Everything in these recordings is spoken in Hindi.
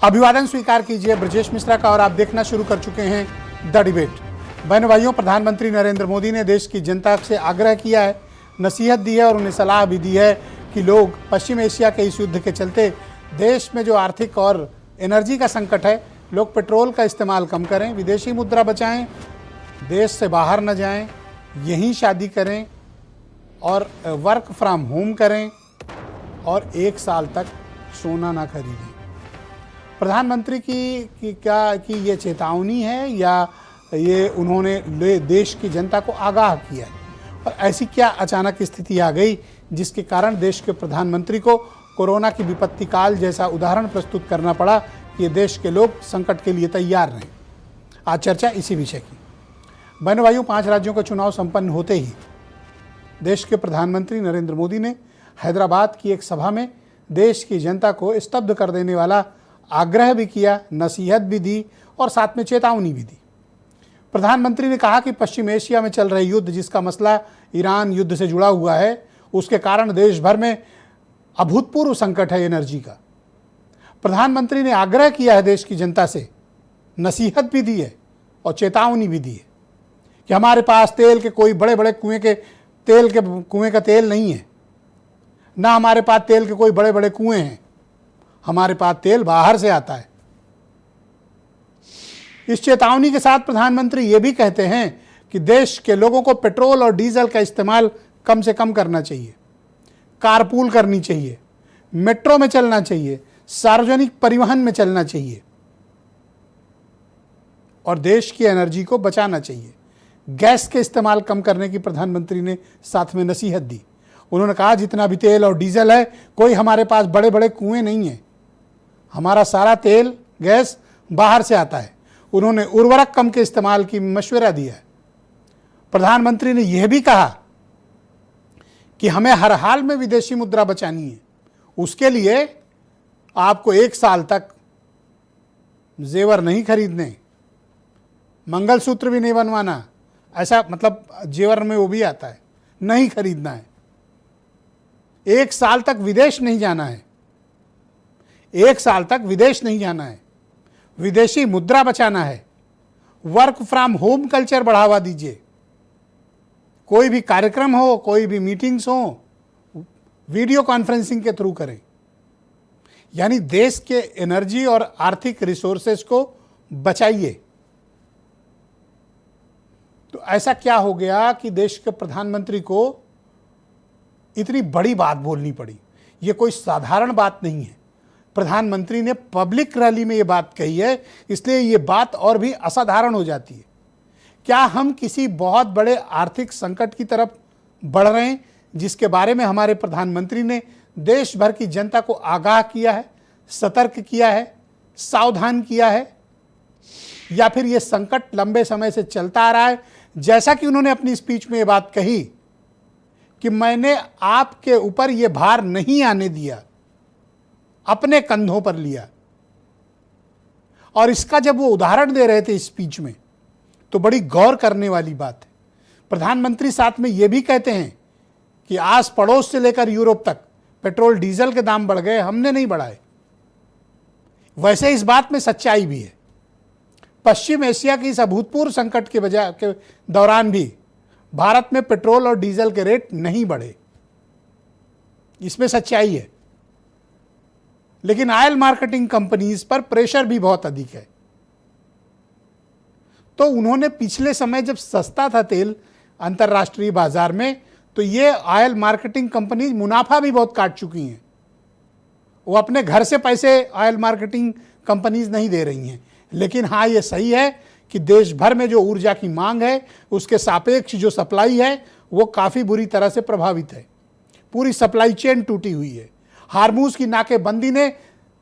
अभिवादन स्वीकार कीजिए ब्रजेश मिश्रा का और आप देखना शुरू कर चुके हैं द डिबेट। बहनों भाइयों, प्रधानमंत्री नरेंद्र मोदी ने देश की जनता से आग्रह किया है, नसीहत दी है और उन्हें सलाह भी दी है कि लोग पश्चिम एशिया के इस युद्ध के चलते देश में जो आर्थिक और एनर्जी का संकट है, लोग पेट्रोल का इस्तेमाल कम करें, विदेशी मुद्रा बचाएं, देश से बाहर न जाएं, यहीं शादी करें और वर्क फ्रॉम होम करें और 1 साल तक सोना ना खरीदें। प्रधानमंत्री की ये चेतावनी है या ये उन्होंने देश की जनता को आगाह किया है? और ऐसी क्या अचानक स्थिति आ गई जिसके कारण देश के प्रधानमंत्री को कोरोना की विपत्ति काल जैसा उदाहरण प्रस्तुत करना पड़ा कि ये देश के लोग संकट के लिए तैयार रहें? आज चर्चा इसी विषय की। बहनों भाइयों, 5 राज्यों का चुनाव संपन्न होते ही देश के प्रधानमंत्री नरेंद्र मोदी ने हैदराबाद की एक सभा में देश की जनता को स्तब्ध कर देने वाला आग्रह भी किया, नसीहत भी दी और साथ में चेतावनी भी दी। प्रधानमंत्री ने कहा कि पश्चिम एशिया में चल रहे युद्ध, जिसका मसला ईरान युद्ध से जुड़ा हुआ है, उसके कारण देश भर में अभूतपूर्व संकट है एनर्जी का। प्रधानमंत्री ने आग्रह किया है देश की जनता से, नसीहत भी दी है और चेतावनी भी दी है कि हमारे पास तेल के कोई बड़े बड़े कुएं का तेल नहीं है, ना हमारे पास तेल के कोई बड़े बड़े कुएं हैं, हमारे पास तेल बाहर से आता है। इस चेतावनी के साथ प्रधानमंत्री ये भी कहते हैं कि देश के लोगों को पेट्रोल और डीजल का इस्तेमाल कम से कम करना चाहिए, कारपूल करनी चाहिए, मेट्रो में चलना चाहिए, सार्वजनिक परिवहन में चलना चाहिए और देश की एनर्जी को बचाना चाहिए। गैस के इस्तेमाल कम करने की प्रधानमंत्री ने साथ में नसीहत दी। उन्होंने कहा, जितना भी तेल और डीजल है, कोई हमारे पास बड़े बड़े कुएं नहीं है, हमारा सारा तेल गैस बाहर से आता है। उन्होंने उर्वरक कम के इस्तेमाल की मशवरा दिया है। प्रधानमंत्री ने यह भी कहा कि हमें हर हाल में विदेशी मुद्रा बचानी है, उसके लिए आपको 1 साल तक जेवर नहीं खरीदने, मंगलसूत्र भी नहीं बनवाना, ऐसा मतलब जेवर में वो भी आता है, नहीं खरीदना है। 1 साल तक विदेश नहीं जाना है, 1 साल तक विदेश नहीं जाना है, विदेशी मुद्रा बचाना है, वर्क फ्रॉम होम कल्चर बढ़ावा दीजिए, कोई भी कार्यक्रम हो, कोई भी मीटिंग्स हो, वीडियो कॉन्फ्रेंसिंग के थ्रू करें। यानी देश के एनर्जी और आर्थिक रिसोर्सेज को बचाइए। तो ऐसा क्या हो गया कि देश के प्रधानमंत्री को इतनी बड़ी बात बोलनी पड़ी? ये कोई साधारण बात नहीं है। प्रधानमंत्री ने पब्लिक रैली में ये बात कही है, इसलिए ये बात और भी असाधारण हो जाती है। क्या हम किसी बहुत बड़े आर्थिक संकट की तरफ बढ़ रहे हैं जिसके बारे में हमारे प्रधानमंत्री ने देश भर की जनता को आगाह किया है, सतर्क किया है, सावधान किया है? या फिर ये संकट लंबे समय से चलता आ रहा है, जैसा कि उन्होंने अपनी स्पीच में ये बात कही कि मैंने आपके ऊपर ये भार नहीं आने दिया, अपने कंधों पर लिया। और इसका जब वो उदाहरण दे रहे थे इस स्पीच में, तो बड़ी गौर करने वाली बात है। प्रधानमंत्री साथ में ये भी कहते हैं कि आस पड़ोस से लेकर यूरोप तक पेट्रोल डीजल के दाम बढ़ गए, हमने नहीं बढ़ाए। वैसे इस बात में सच्चाई भी है। पश्चिम एशिया की इस अभूतपूर्व संकट के दौरान भी भारत में पेट्रोल और डीजल के रेट नहीं बढ़े, इसमें सच्चाई है। लेकिन ऑयल मार्केटिंग कंपनीज पर प्रेशर भी बहुत अधिक है। तो उन्होंने पिछले समय जब सस्ता था तेल अंतर्राष्ट्रीय बाजार में, तो ये ऑयल मार्केटिंग कंपनीज मुनाफा भी बहुत काट चुकी हैं। वो अपने घर से पैसे ऑयल मार्केटिंग कंपनीज नहीं दे रही हैं। लेकिन हाँ, ये सही है कि देश भर में जो ऊर्जा की मांग है, उसके सापेक्ष जो सप्लाई है, वो काफ़ी बुरी तरह से प्रभावित है। पूरी सप्लाई चेन टूटी हुई है। हार्मूज की नाकेबंदी ने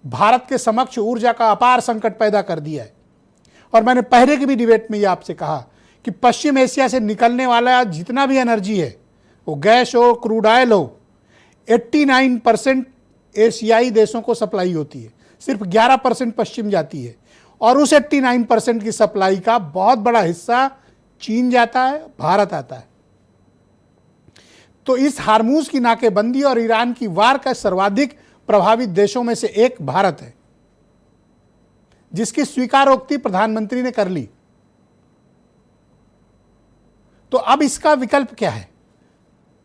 भारत के समक्ष ऊर्जा का अपार संकट पैदा कर दिया है। और मैंने पहले की भी डिबेट में ये आपसे कहा कि पश्चिम एशिया से निकलने वाला जितना भी एनर्जी है, वो गैस हो, क्रूड ऑयल हो, 89% एशियाई देशों को सप्लाई होती है, सिर्फ 11% पश्चिम जाती है। और उस 89% की सप्लाई का बहुत बड़ा हिस्सा चीन जाता है, भारत आता है। तो इस हार्मूज की नाकेबंदी और ईरान की वार का सर्वाधिक प्रभावित देशों में से एक भारत है। जिसकी स्वीकारोक्ति प्रधानमंत्री ने कर ली। तो अब इसका विकल्प क्या है?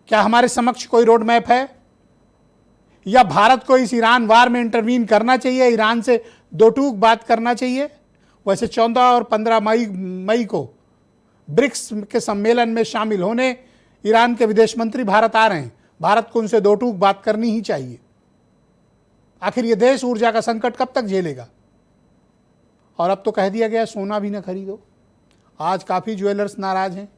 क्या हमारे समक्ष कोई रोड मैप है, या भारत को इस ईरान वार में इंटरवीन करना चाहिए, ईरान से दो टूक बात करना चाहिए? वैसे 14 और 15 मई को ब्रिक्स के सम्मेलन में शामिल होने ईरान के विदेश मंत्री भारत आ रहे हैं। भारत को उनसे दो टूक बात करनी ही चाहिए। आखिर ये देश ऊर्जा का संकट कब तक झेलेगा? और अब तो कह दिया गया सोना भी ना खरीदो। आज काफ़ी ज्वेलर्स नाराज हैं,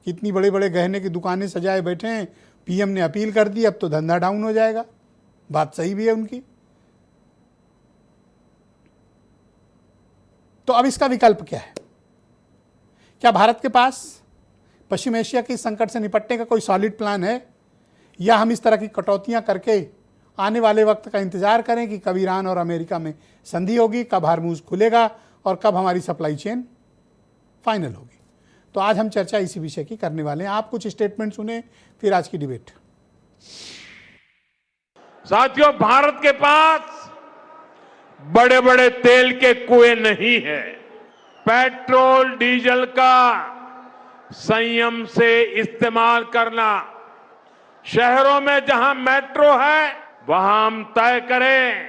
कितनी बड़े बड़े गहने की दुकानें सजाए बैठे हैं। पीएम ने अपील कर दी, अब तो धंधा डाउन हो जाएगा। बात सही भी है उनकी। तो अब इसका विकल्प क्या है? क्या भारत के पास पश्चिम एशिया के संकट से निपटने का कोई सॉलिड प्लान है, या हम इस तरह की कटौतियां करके आने वाले वक्त का इंतजार करें कि कब ईरान और अमेरिका में संधि होगी, कब हार्मूज खुलेगा और कब हमारी सप्लाई चेन फाइनल होगी? तो आज हम चर्चा इसी विषय की करने वाले हैं। आप कुछ स्टेटमेंट सुने, फिर आज की डिबेट। साथियों, भारत के पास बड़े बड़े तेल के कुएं नहीं है। पेट्रोल डीजल का संयम से इस्तेमाल करना, शहरों में जहां मेट्रो है वहां हम तय करें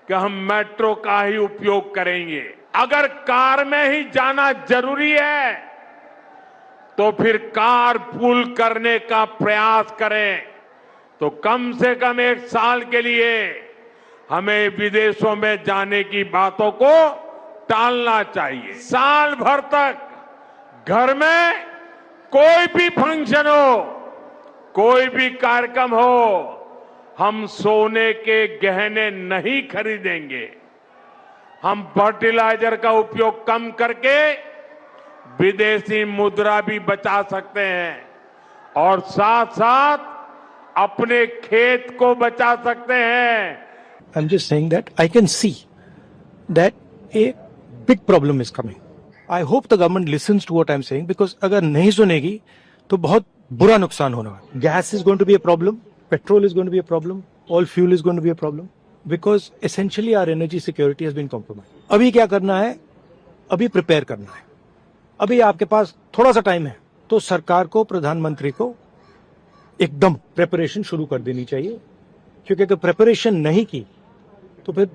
कि हम मेट्रो का ही उपयोग करेंगे। अगर कार में ही जाना जरूरी है तो फिर कार पूल करने का प्रयास करें। तो कम से कम एक साल के लिए हमें विदेशों में जाने की बातों को टालना चाहिए। साल भर तक घर में कोई भी फंक्शन हो, कोई भी कार्यक्रम हो, हम सोने के गहने नहीं खरीदेंगे। हम फर्टिलाइजर का उपयोग कम करके विदेशी मुद्रा भी बचा सकते हैं और साथ साथ अपने खेत को बचा सकते हैं। I'm just saying that I can see that a big problem is coming. I hope the government listens to what I'm saying, because अगर नहीं सुनेगी तो बहुत बुरा नुकसान होना है। Gas is going to be a problem, petrol is going to be a problem, all fuel is going to be a problem, because essentially our energy security has been compromised. अभी क्या करना है? अभी प्रिपेयर करना है। अभी आपके पास थोड़ा सा टाइम है, तो सरकार को, प्रधानमंत्री को एकदम प्रिपरेशन शुरू कर देनी चाहिए, क्योंकि अगर प्रिपरेशन नहीं की तो फिर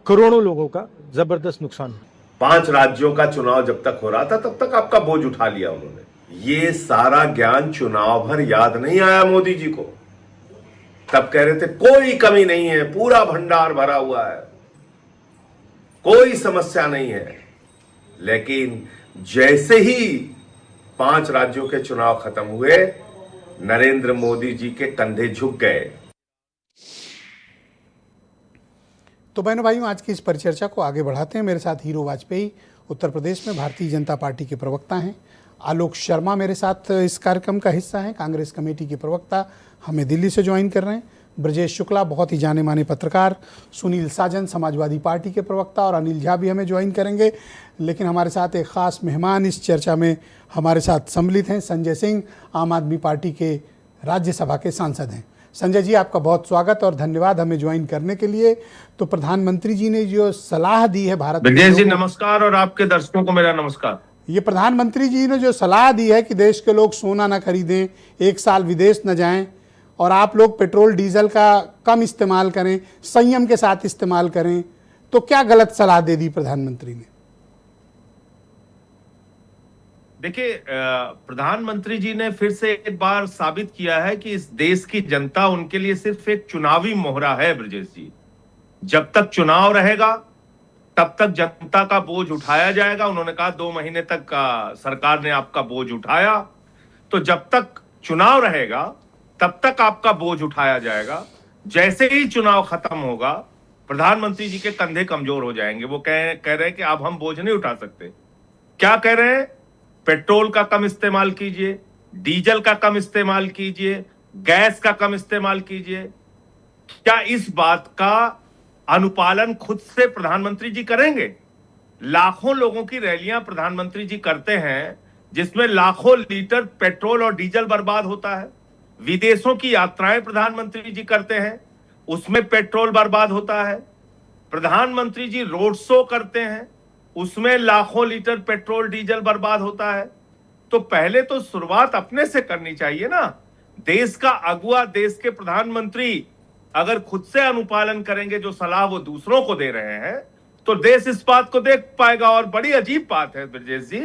करोड़ों लोगों का जबरदस्त नुकसान है। 5 राज्यों का चुनाव जब तक हो रहा था तब तक आपका बोझ उठा लिया उन्होंने। ये सारा ज्ञान चुनाव भर याद नहीं आया मोदी जी को। तब कह रहे थे कोई कमी नहीं है, पूरा भंडार भरा हुआ है, कोई समस्या नहीं है। लेकिन जैसे ही 5 राज्यों के चुनाव खत्म हुए, नरेंद्र मोदी जी के कंधे झुक गए। तो बहनों भाइयों, आज की इस परिचर्चा को आगे बढ़ाते हैं। मेरे साथ हीरो वाजपेयी उत्तर प्रदेश में भारतीय जनता पार्टी के प्रवक्ता हैं। आलोक शर्मा मेरे साथ इस कार्यक्रम का हिस्सा हैं, कांग्रेस कमेटी के प्रवक्ता, हमें दिल्ली से ज्वाइन कर रहे हैं। ब्रजेश शुक्ला बहुत ही जाने माने पत्रकार, सुनील साजन समाजवादी पार्टी के प्रवक्ता, और अनिल झा भी हमें ज्वाइन करेंगे। लेकिन हमारे साथ एक ख़ास मेहमान इस चर्चा में हमारे साथ सम्मिलित हैं। संजय सिंह आम आदमी पार्टी के राज्यसभा के सांसद हैं। संजय जी, आपका बहुत स्वागत और धन्यवाद हमें ज्वाइन करने के लिए। तो प्रधानमंत्री जी ने जो सलाह दी है भारत ब्रजेश जी नमस्कार, और आपके दर्शकों को मेरा नमस्कार। ये प्रधानमंत्री जी ने जो सलाह दी है कि देश के लोग सोना ना खरीदें, 1 साल विदेश न जाएं, और आप लोग पेट्रोल डीजल का कम इस्तेमाल करें, संयम के साथ इस्तेमाल करें, तो क्या गलत सलाह दे दी प्रधानमंत्री ने? देखिए, प्रधानमंत्री जी ने फिर से एक बार साबित किया है कि इस देश की जनता उनके लिए सिर्फ एक चुनावी मोहरा है। ब्रजेश जी, जब तक चुनाव रहेगा तब तक जनता का बोझ उठाया जाएगा। उन्होंने कहा 2 महीने तक सरकार ने आपका बोझ उठाया, तो जब तक चुनाव रहेगा तब तक आपका बोझ उठाया जाएगा। जैसे ही चुनाव खत्म होगा, प्रधानमंत्री जी के कंधे कमजोर हो जाएंगे। वो कह रहे हैं कि अब हम बोझ नहीं उठा सकते। क्या कह रहे हैं? पेट्रोल का कम इस्तेमाल कीजिए, डीजल का कम इस्तेमाल कीजिए, गैस का कम इस्तेमाल कीजिए। क्या इस बात का अनुपालन खुद से प्रधानमंत्री जी करेंगे? लाखों लोगों की रैलियां प्रधानमंत्री जी करते हैं, जिसमें लाखों लीटर पेट्रोल और डीजल बर्बाद होता है। विदेशों की यात्राएं प्रधानमंत्री जी करते हैं, उसमें पेट्रोल बर्बाद होता है। प्रधानमंत्री जी रोड शो करते हैं, उसमें लाखों लीटर पेट्रोल डीजल बर्बाद होता है। तो पहले तो शुरुआत अपने से करनी चाहिए ना। देश का अगुआ, देश के प्रधानमंत्री अगर खुद से अनुपालन करेंगे जो सलाह वो दूसरों को दे रहे हैं, तो देश इस बात को देख पाएगा। और बड़ी अजीब बात है ब्रजेश जी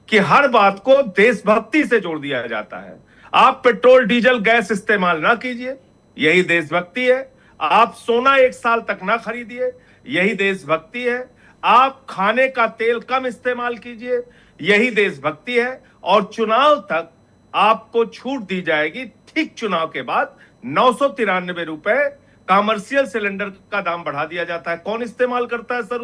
कि हर बात को देशभक्ति से जोड़ दिया जाता है। आप पेट्रोल डीजल गैस इस्तेमाल ना कीजिए, यही देशभक्ति है। आप सोना 1 साल तक ना खरीदिए, यही देशभक्ति है। आप खाने का तेल कम इस्तेमाल कीजिए, यही देशभक्ति है। और चुनाव तक आपको छूट दी जाएगी। ठीक चुनाव के बाद 993 रुपए कमर्शियल सिलेंडर का दाम बढ़ा दिया जाता है। कौन इस्तेमाल करता है सर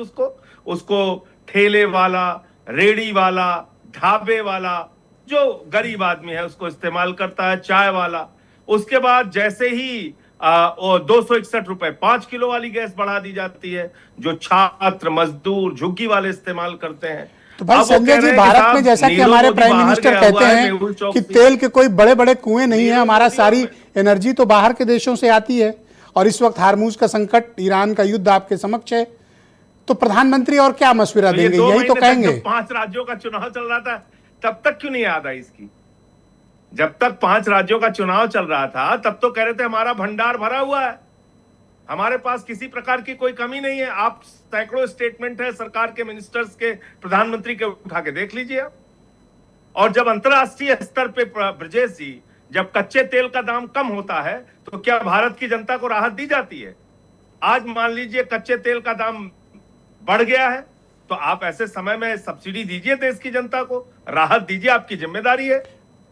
उसको ठेले वाला, रेड़ी वाला, ढाबे वाला, जो गरीब आदमी है उसको इस्तेमाल करता है, चाय वाला। उसके बाद जैसे ही 261 रुपए 5 किलो वाली गैस बढ़ा दी जाती है, जो छात्र, मजदूर, झुग्गी वाले इस्तेमाल करते हैं। तो भाई संजय जी, भारत में जैसा कि हमारे प्राइम मिनिस्टर कहते हैं कि तेल के कोई बड़े बड़े कुएं नहीं है, हमारा सारी एनर्जी तो बाहर के देशों से आती है, और इस वक्त हार्मूज का संकट, ईरान का युद्ध आपके समक्ष है, तो प्रधानमंत्री और क्या मशवरा देंगे? यही तो कहेंगे। 5 राज्यों का चुनाव चल रहा था तब तक क्यों नहीं याद आई इसकी? जब तक 5 राज्यों का चुनाव चल रहा था तब तो कह रहे थे हमारा भंडार भरा हुआ है, हमारे पास किसी प्रकार की कोई कमी नहीं है। आप सैकड़ों स्टेटमेंट है सरकार के मिनिस्टर्स के, प्रधानमंत्री के, उठा के देख लीजिए आप। और जब अंतरराष्ट्रीय स्तर पे ब्रजेश जी, जब कच्चे तेल का दाम कम होता है तो क्या भारत की जनता को राहत दी जाती है? आज मान लीजिए कच्चे तेल का दाम बढ़ गया है, तो आप ऐसे समय में सब्सिडी दीजिए देश की जनता को, राहत दीजिए, आपकी जिम्मेदारी है।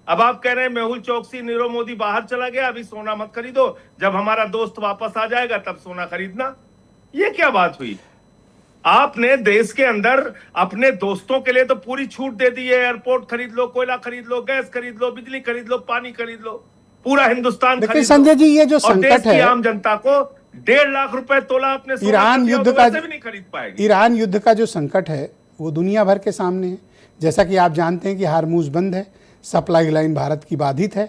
अब आप कह रहे हैं मेहुल चौकसी, नीरव मोदी बाहर चला गया, अभी सोना मत खरीदो, जब हमारा दोस्त वापस आ जाएगा तब सोना खरीदना। ये क्या बात हुई? आपने देश के अंदर अपने दोस्तों के लिए तो पूरी छूट दे दी है। एयरपोर्ट खरीद लो, कोयला खरीद लो, गैस खरीद लो, बिजली खरीद लो, पानी खरीद लो, पूरा हिंदुस्तान खरीद लो। संजय जी, ये जो संकट है, आम जनता को 1.5 लाख रुपए तोला अपने ईरान युद्ध का भी नहीं खरीद पाएगी। ईरान युद्ध का जो संकट है वो दुनिया भर के सामने है। जैसा कि आप जानते हैं कि हार्मूज बंद है, सप्लाई लाइन भारत की बाधित है,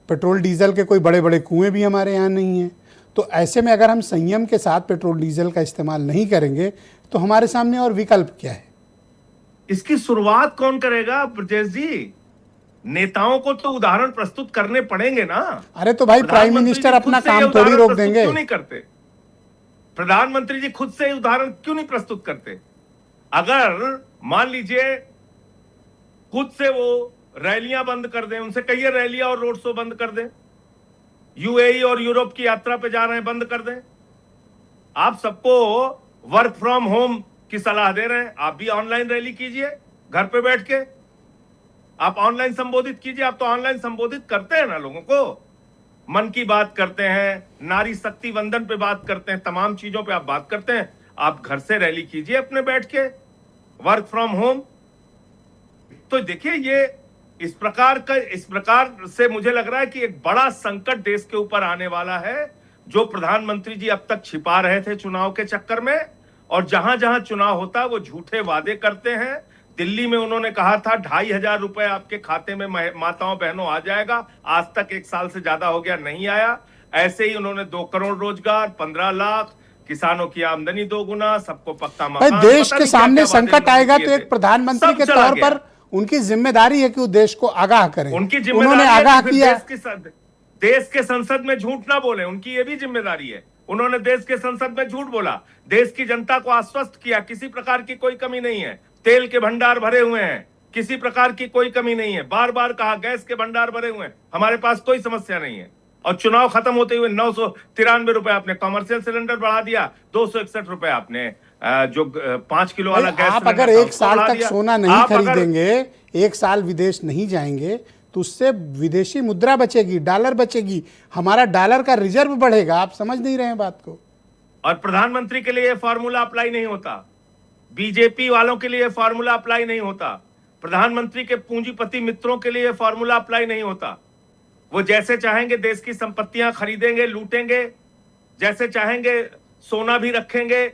पेट्रोल डीजल के कोई बड़े बड़े कुएं भी हमारे यहाँ नहीं हैं। तो ऐसे में अगर हम संयम के साथ पेट्रोल डीजल का इस्तेमाल नहीं करेंगे तो हमारे सामने और विकल्प क्या है? इसकी शुरुआत कौन करेगा ब्रजेश जी? नेताओं को तो उदाहरण प्रस्तुत करने पड़ेंगे ना। अरे तो भाई प्राइम मिनिस्टर अपना काम थोड़ी रोक देंगे? क्यों नहीं करते? प्रधानमंत्री जी खुद से उदाहरण क्यों नहीं प्रस्तुत करते? अगर मान लीजिए खुद से वो रैलियां बंद कर दें, उनसे कहिए रैलियां और रोड शो बंद कर दें, यूएई और यूरोप की यात्रा पे जा रहे हैं, बंद कर दें। आप सबको वर्क फ्रॉम होम की सलाह दे रहे हैं, आप भी ऑनलाइन रैली कीजिए, घर पे बैठ के आप ऑनलाइन संबोधित कीजिए। आप तो ऑनलाइन संबोधित करते हैं ना लोगों को, मन की बात करते हैं, नारी शक्ति वंदन पे बात करते हैं, तमाम चीजों पे आप बात करते हैं। आप घर से रैली कीजिए अपने बैठ के, वर्क फ्रॉम होम। तो देखिए, ये इस प्रकार से मुझे लग रहा है कि एक बड़ा संकट देश के ऊपर आने वाला है, जो प्रधानमंत्री जी अब तक छिपा रहे थे चुनाव के चक्कर में। और जहां जहां चुनाव होता है वो झूठे वादे करते हैं। दिल्ली में उन्होंने कहा था 2,500 रुपए आपके खाते में माताओं बहनों आ जाएगा, आज तक 1 साल से ज्यादा हो गया, नहीं आया। ऐसे ही उन्होंने 2 करोड़ रोजगार, 15 लाख, किसानों की आमदनी 2 गुना, सबको पक्का मकान। देश के सामने संकट आएगा तो एक प्रधानमंत्री के तौर पर उनकी जिम्मेदारी है कि वो देश को आगाह करें। उनकी उन्होंने आगाह किया। देश के संसद में झूठ ना बोले, उनकी ये भी जिम्मेदारी है। उन्होंने देश के संसद में झूठ बोला, देश की जनता को आश्वस्त किया किसी प्रकार की कोई कमी नहीं है, तेल के भंडार भरे हुए हैं, किसी प्रकार की कोई कमी नहीं है। बार बार कहा गैस के भंडार भरे हुए हैं, हमारे पास कोई समस्या नहीं है। और चुनाव खत्म होते हुए 993 रुपए आपने कॉमर्शियल सिलेंडर बढ़ा दिया, 261 रुपए आपने जो 5 किलो वाला गैस। आप अगर 1 साल तक सोना नहीं खरीदेंगे, 1 साल विदेश नहीं जाएंगे, तो उससे विदेशी मुद्रा बचेगी, डॉलर बचेगी, हमारा डॉलर का रिजर्व बढ़ेगा। आप समझ नहीं रहे हैं बात को। और प्रधानमंत्री के लिए फॉर्मूला अप्लाई नहीं होता, बीजेपी वालों के लिए फॉर्मूला अप्लाई नहीं होता, प्रधानमंत्री के पूंजीपति मित्रों के लिए फॉर्मूला अप्लाई नहीं होता। वो जैसे चाहेंगे देश की संपत्तियां खरीदेंगे, लूटेंगे, जैसे चाहेंगे सोना भी रखेंगे,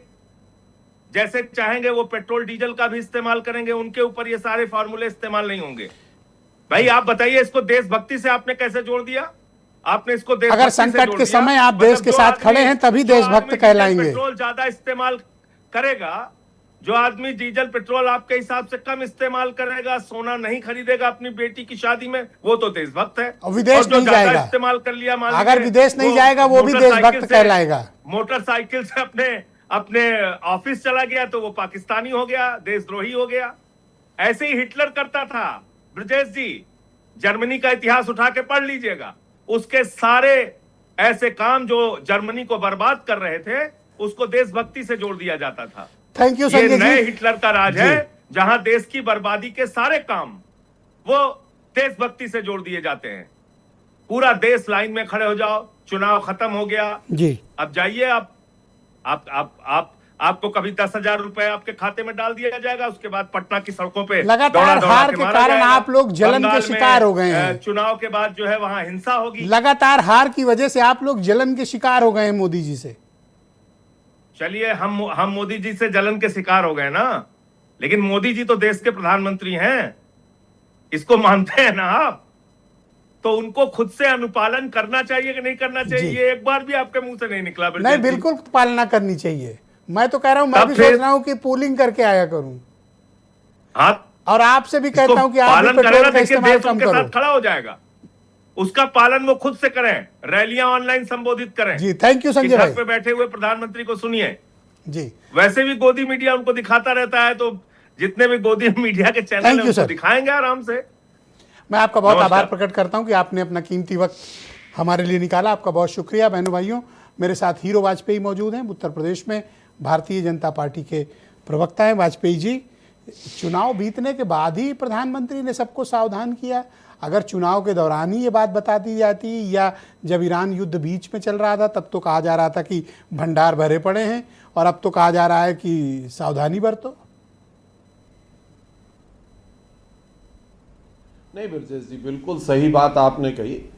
जैसे चाहेंगे वो पेट्रोल डीजल का भी इस्तेमाल करेंगे। उनके ऊपर ये सारे फॉर्मूले इस्तेमाल नहीं होंगे। भाई आप बताइए, इसको देशभक्ति से आपने कैसे जोड़ दिया? आपने इसको अगर देशभक्ति से संकट जोड़ के दिया। समय आप देश के जो साथ आदमी- खड़े हैं तभी जो देशभक्त आदमी कहलाएंगे। डीजल पेट्रोल ज्यादा इस्तेमाल करेगा, जो आदमी डीजल पेट्रोल आपके हिसाब से कम इस्तेमाल करेगा, सोना नहीं खरीदेगा अपनी बेटी की शादी में, वो तो देशभक्त है। और विदेश जो नहीं ज्यादा जाएगा। इस्तेमाल कर लिया, मान अगर लीजिए, विदेश नहीं जाएगा वो भी देशभक्त कहलाएगा। मोटरसाइकिल से अपने अपने ऑफिस चला गया तो वो पाकिस्तानी हो गया, देशद्रोही हो गया। ऐसे ही हिटलर करता था। ब्रजेश जी, जर्मनी का इतिहास उठा के पढ़ लीजिएगा, उसके सारे ऐसे काम जो जर्मनी को बर्बाद कर रहे थे, उसको देशभक्ति से जोड़ दिया जाता था। थैंक यू ये संजय नए जी। हिटलर का राज जी। है, जहां देश की बर्बादी के सारे काम वो देशभक्ति से जोड़ दिए जाते हैं। पूरा देश लाइन में खड़े हो जाओ, चुनाव खत्म हो गया, जी अब जाइए आपको कभी 10,000 रुपए आपके खाते में डाल दिया जाएगा, उसके बाद पटना की सड़कों पे लगातार दौड़ा हार के के मारा कारण जाएगा। आप लोग जलन के बंगाल शिकार में, हो गए हैं। चुनाव के बाद जो है वहां हिंसा होगी। लगातार हार की वजह से आप लोग जलन के शिकार हो गए हैं मोदी जी से। चलिए, हम मोदी जी से जलन के शिकार हो गए ना, लेकिन मोदी जी तो देश के प्रधानमंत्री हैं, इसको मानते हैं ना आप? तो उनको खुद से अनुपालन करना चाहिए कि नहीं करना चाहिए, जी। ये एक बार भी आपके मुंह से नहीं निकला। नहीं, बिल्कुल पालना करनी चाहिए। मैं तो कह रहा हूं, मैं तब भी फिर- सोच रहा हूं कि पोलिंग करके आया करूं, हाँ, और आपसे भी कहता हूं कि आप भी पालन पेट्रोल करेगा, का देखिए इस्तेमाल देश कम उनके करो। साथ खड़ा हो जाएगा। उसका पालन वो खुद से करें, रैलियां ऑनलाइन संबोधित करें। जी थैंक यू कि संजय घर भाई। पे बैठे हुए प्रधानमंत्री को सुनिए। जी वैसे भी गोदी मीडिया उनको दिखाता रहता है, तो जितने भी गोदी मीडिया के चैनल Thank हैं you, उनको sir. दिखाएंगे आराम से। मैं आपका बहुत नमस्कार। आभार प्रकट करता हूं कि आपने अपना कीमती वक्त हमारे लिए निकाला। आपका बहुत शुक्रिया। बहनों भाइयों, मेरे साथ हीरो वाजपेयी मौजूद हैं, उत्तर प्रदेश में भारतीय जनता पार्टी के प्रवक्ता हैं। वाजपेयी जी, चुनाव बीतने के बाद ही प्रधानमंत्री ने सबको सावधान किया। अगर चुनाव के दौरान ही ये बात बता दी जाती या जब ईरान युद्ध बीच में चल रहा था तब तो कहा जा रहा था कि भंडार भरे पड़े हैं, और अब तो कहा जा रहा है कि सावधानी बरतो। नहीं ब्रजेश जी, बिल्कुल सही बात आपने कही।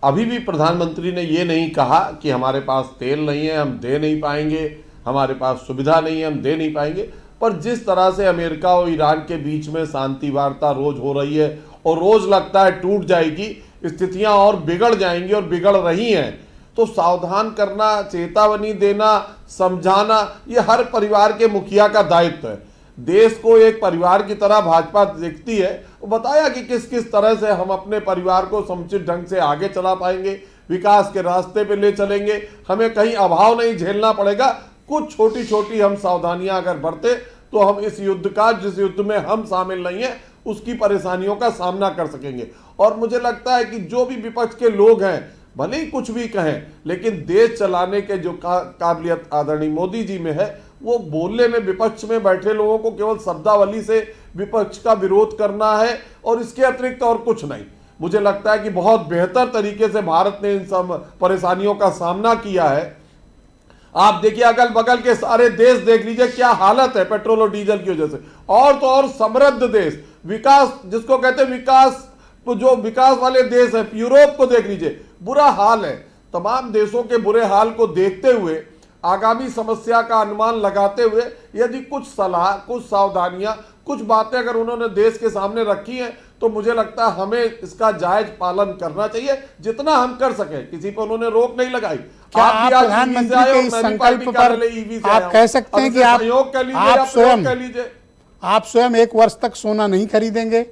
अभी भी प्रधानमंत्री ने ये नहीं कहा कि हमारे पास तेल नहीं है, हम दे नहीं पाएंगे, हमारे पास सुविधा नहीं है, हम दे नहीं पाएंगे। पर जिस तरह से अमेरिका और ईरान के बीच में शांति वार्ता रोज हो रही है और रोज लगता है टूट जाएगी, स्थितियां और बिगड़ जाएंगी और बिगड़ रही हैं, तो सावधान करना, चेतावनी देना, समझाना, ये हर परिवार के मुखिया का दायित्व है। देश को एक परिवार की तरह भाजपा देखती है। वो बताया कि किस किस तरह से हम अपने परिवार को समुचित ढंग से आगे चला पाएंगे, विकास के रास्ते पे ले चलेंगे, हमें कहीं अभाव नहीं झेलना पड़ेगा। कुछ छोटी छोटी हम सावधानियां अगर बरते तो हम इस युद्ध का, जिस युद्ध में हम शामिल नहीं है, उसकी परेशानियों का सामना कर सकेंगे। और मुझे लगता है कि जो भी विपक्ष के लोग हैं, भले ही कुछ भी कहें, लेकिन देश चलाने के जो काबिलियत आदरणीय मोदी जी में है, वो बोलने में, विपक्ष में बैठे लोगों को केवल शब्दावली से विपक्ष का विरोध करना है और इसके अतिरिक्त और कुछ नहीं। मुझे लगता है कि बहुत बेहतर तरीके से भारत ने इन सब परेशानियों का सामना किया है। आप देखिए, अगल बगल के सारे देश देख लीजिए क्या हालत है पेट्रोल और डीजल की वजह से। और तो और समृद्ध देश, विकास जिसको कहते हैं विकास, तो जो विकास वाले देश है, यूरोप को देख लीजिए, बुरा हाल है। तमाम देशों के बुरे हाल को देखते हुए, आगामी समस्या का अनुमान लगाते हुए, यदि कुछ सलाह, कुछ सावधानियां, कुछ बातें अगर उन्होंने देश के सामने रखी हैं, तो मुझे लगता है हमें इसका जायज पालन करना चाहिए, जितना हम कर सके। किसी पर उन्होंने रोक नहीं लगाई। क्या आप भी आज प्रधानमंत्री EV से आए के हो, इस मैं भी संकल्प पार्टी पर कार्यालय EV से आया आप हूं। कह सकते हैं अब कि इसे सहयोग कर लीजिए, आप आप प्रयोग स्वयं कर लीजिए। आप स्वयं 1 वर्ष तक सोना नहीं खरीदेंगे,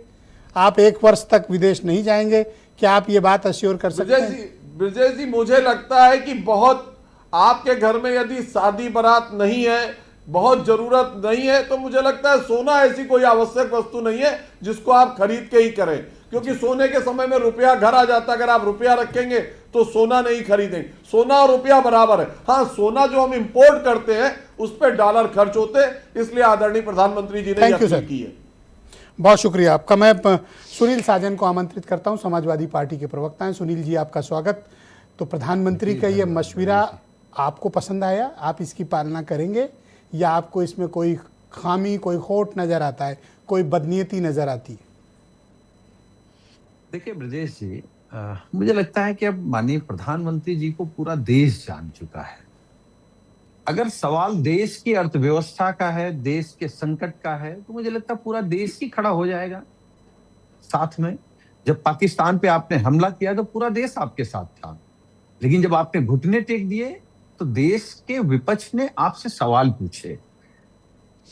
आप 1 वर्ष तक विदेश नहीं जाएंगे, क्या आप ये बात अश्योर कर सकते हैं? ब्रजेश जी, मुझे लगता है कि बहुत, आपके घर में यदि शादी बारात नहीं है, बहुत जरूरत नहीं है, तो मुझे लगता है सोना ऐसी कोई आवश्यक वस्तु नहीं है जिसको आप खरीद के ही करें। क्योंकि सोने के समय में रुपया घर आ जाता है, अगर आप रुपया रखेंगे तो सोना नहीं खरीदेंगे। सोना और रुपया बराबर है। हाँ, सोना जो हम इंपोर्ट करते हैं उस पर डॉलर खर्च होते हैं, इसलिए आदरणीय प्रधानमंत्री जी ने अपील की है। बहुत शुक्रिया आपका। मैं सुनील साजन को आमंत्रित करता हूं, समाजवादी पार्टी के प्रवक्ता हैं। सुनील जी, आपका स्वागत। तो प्रधानमंत्री का ये मशविरा आपको पसंद आया? आप इसकी पालना करेंगे या आपको इसमें कोई खामी, कोई खोट नजर आता है, कोई बदनीयती नजर आती है? देखिए ब्रजेश जी, मुझे लगता है कि अब माननीय प्रधानमंत्री जी को पूरा देश जान चुका है। अगर सवाल देश की अर्थव्यवस्था का है, देश के संकट का है, तो मुझे लगता है पूरा देश ही खड़ा हो जाएगा साथ में। जब पाकिस्तान पे आपने हमला किया तो पूरा देश आपके साथ था, लेकिन जब आपने घुटने टेक दिए तो देश के विपक्ष ने आपसे सवाल पूछे,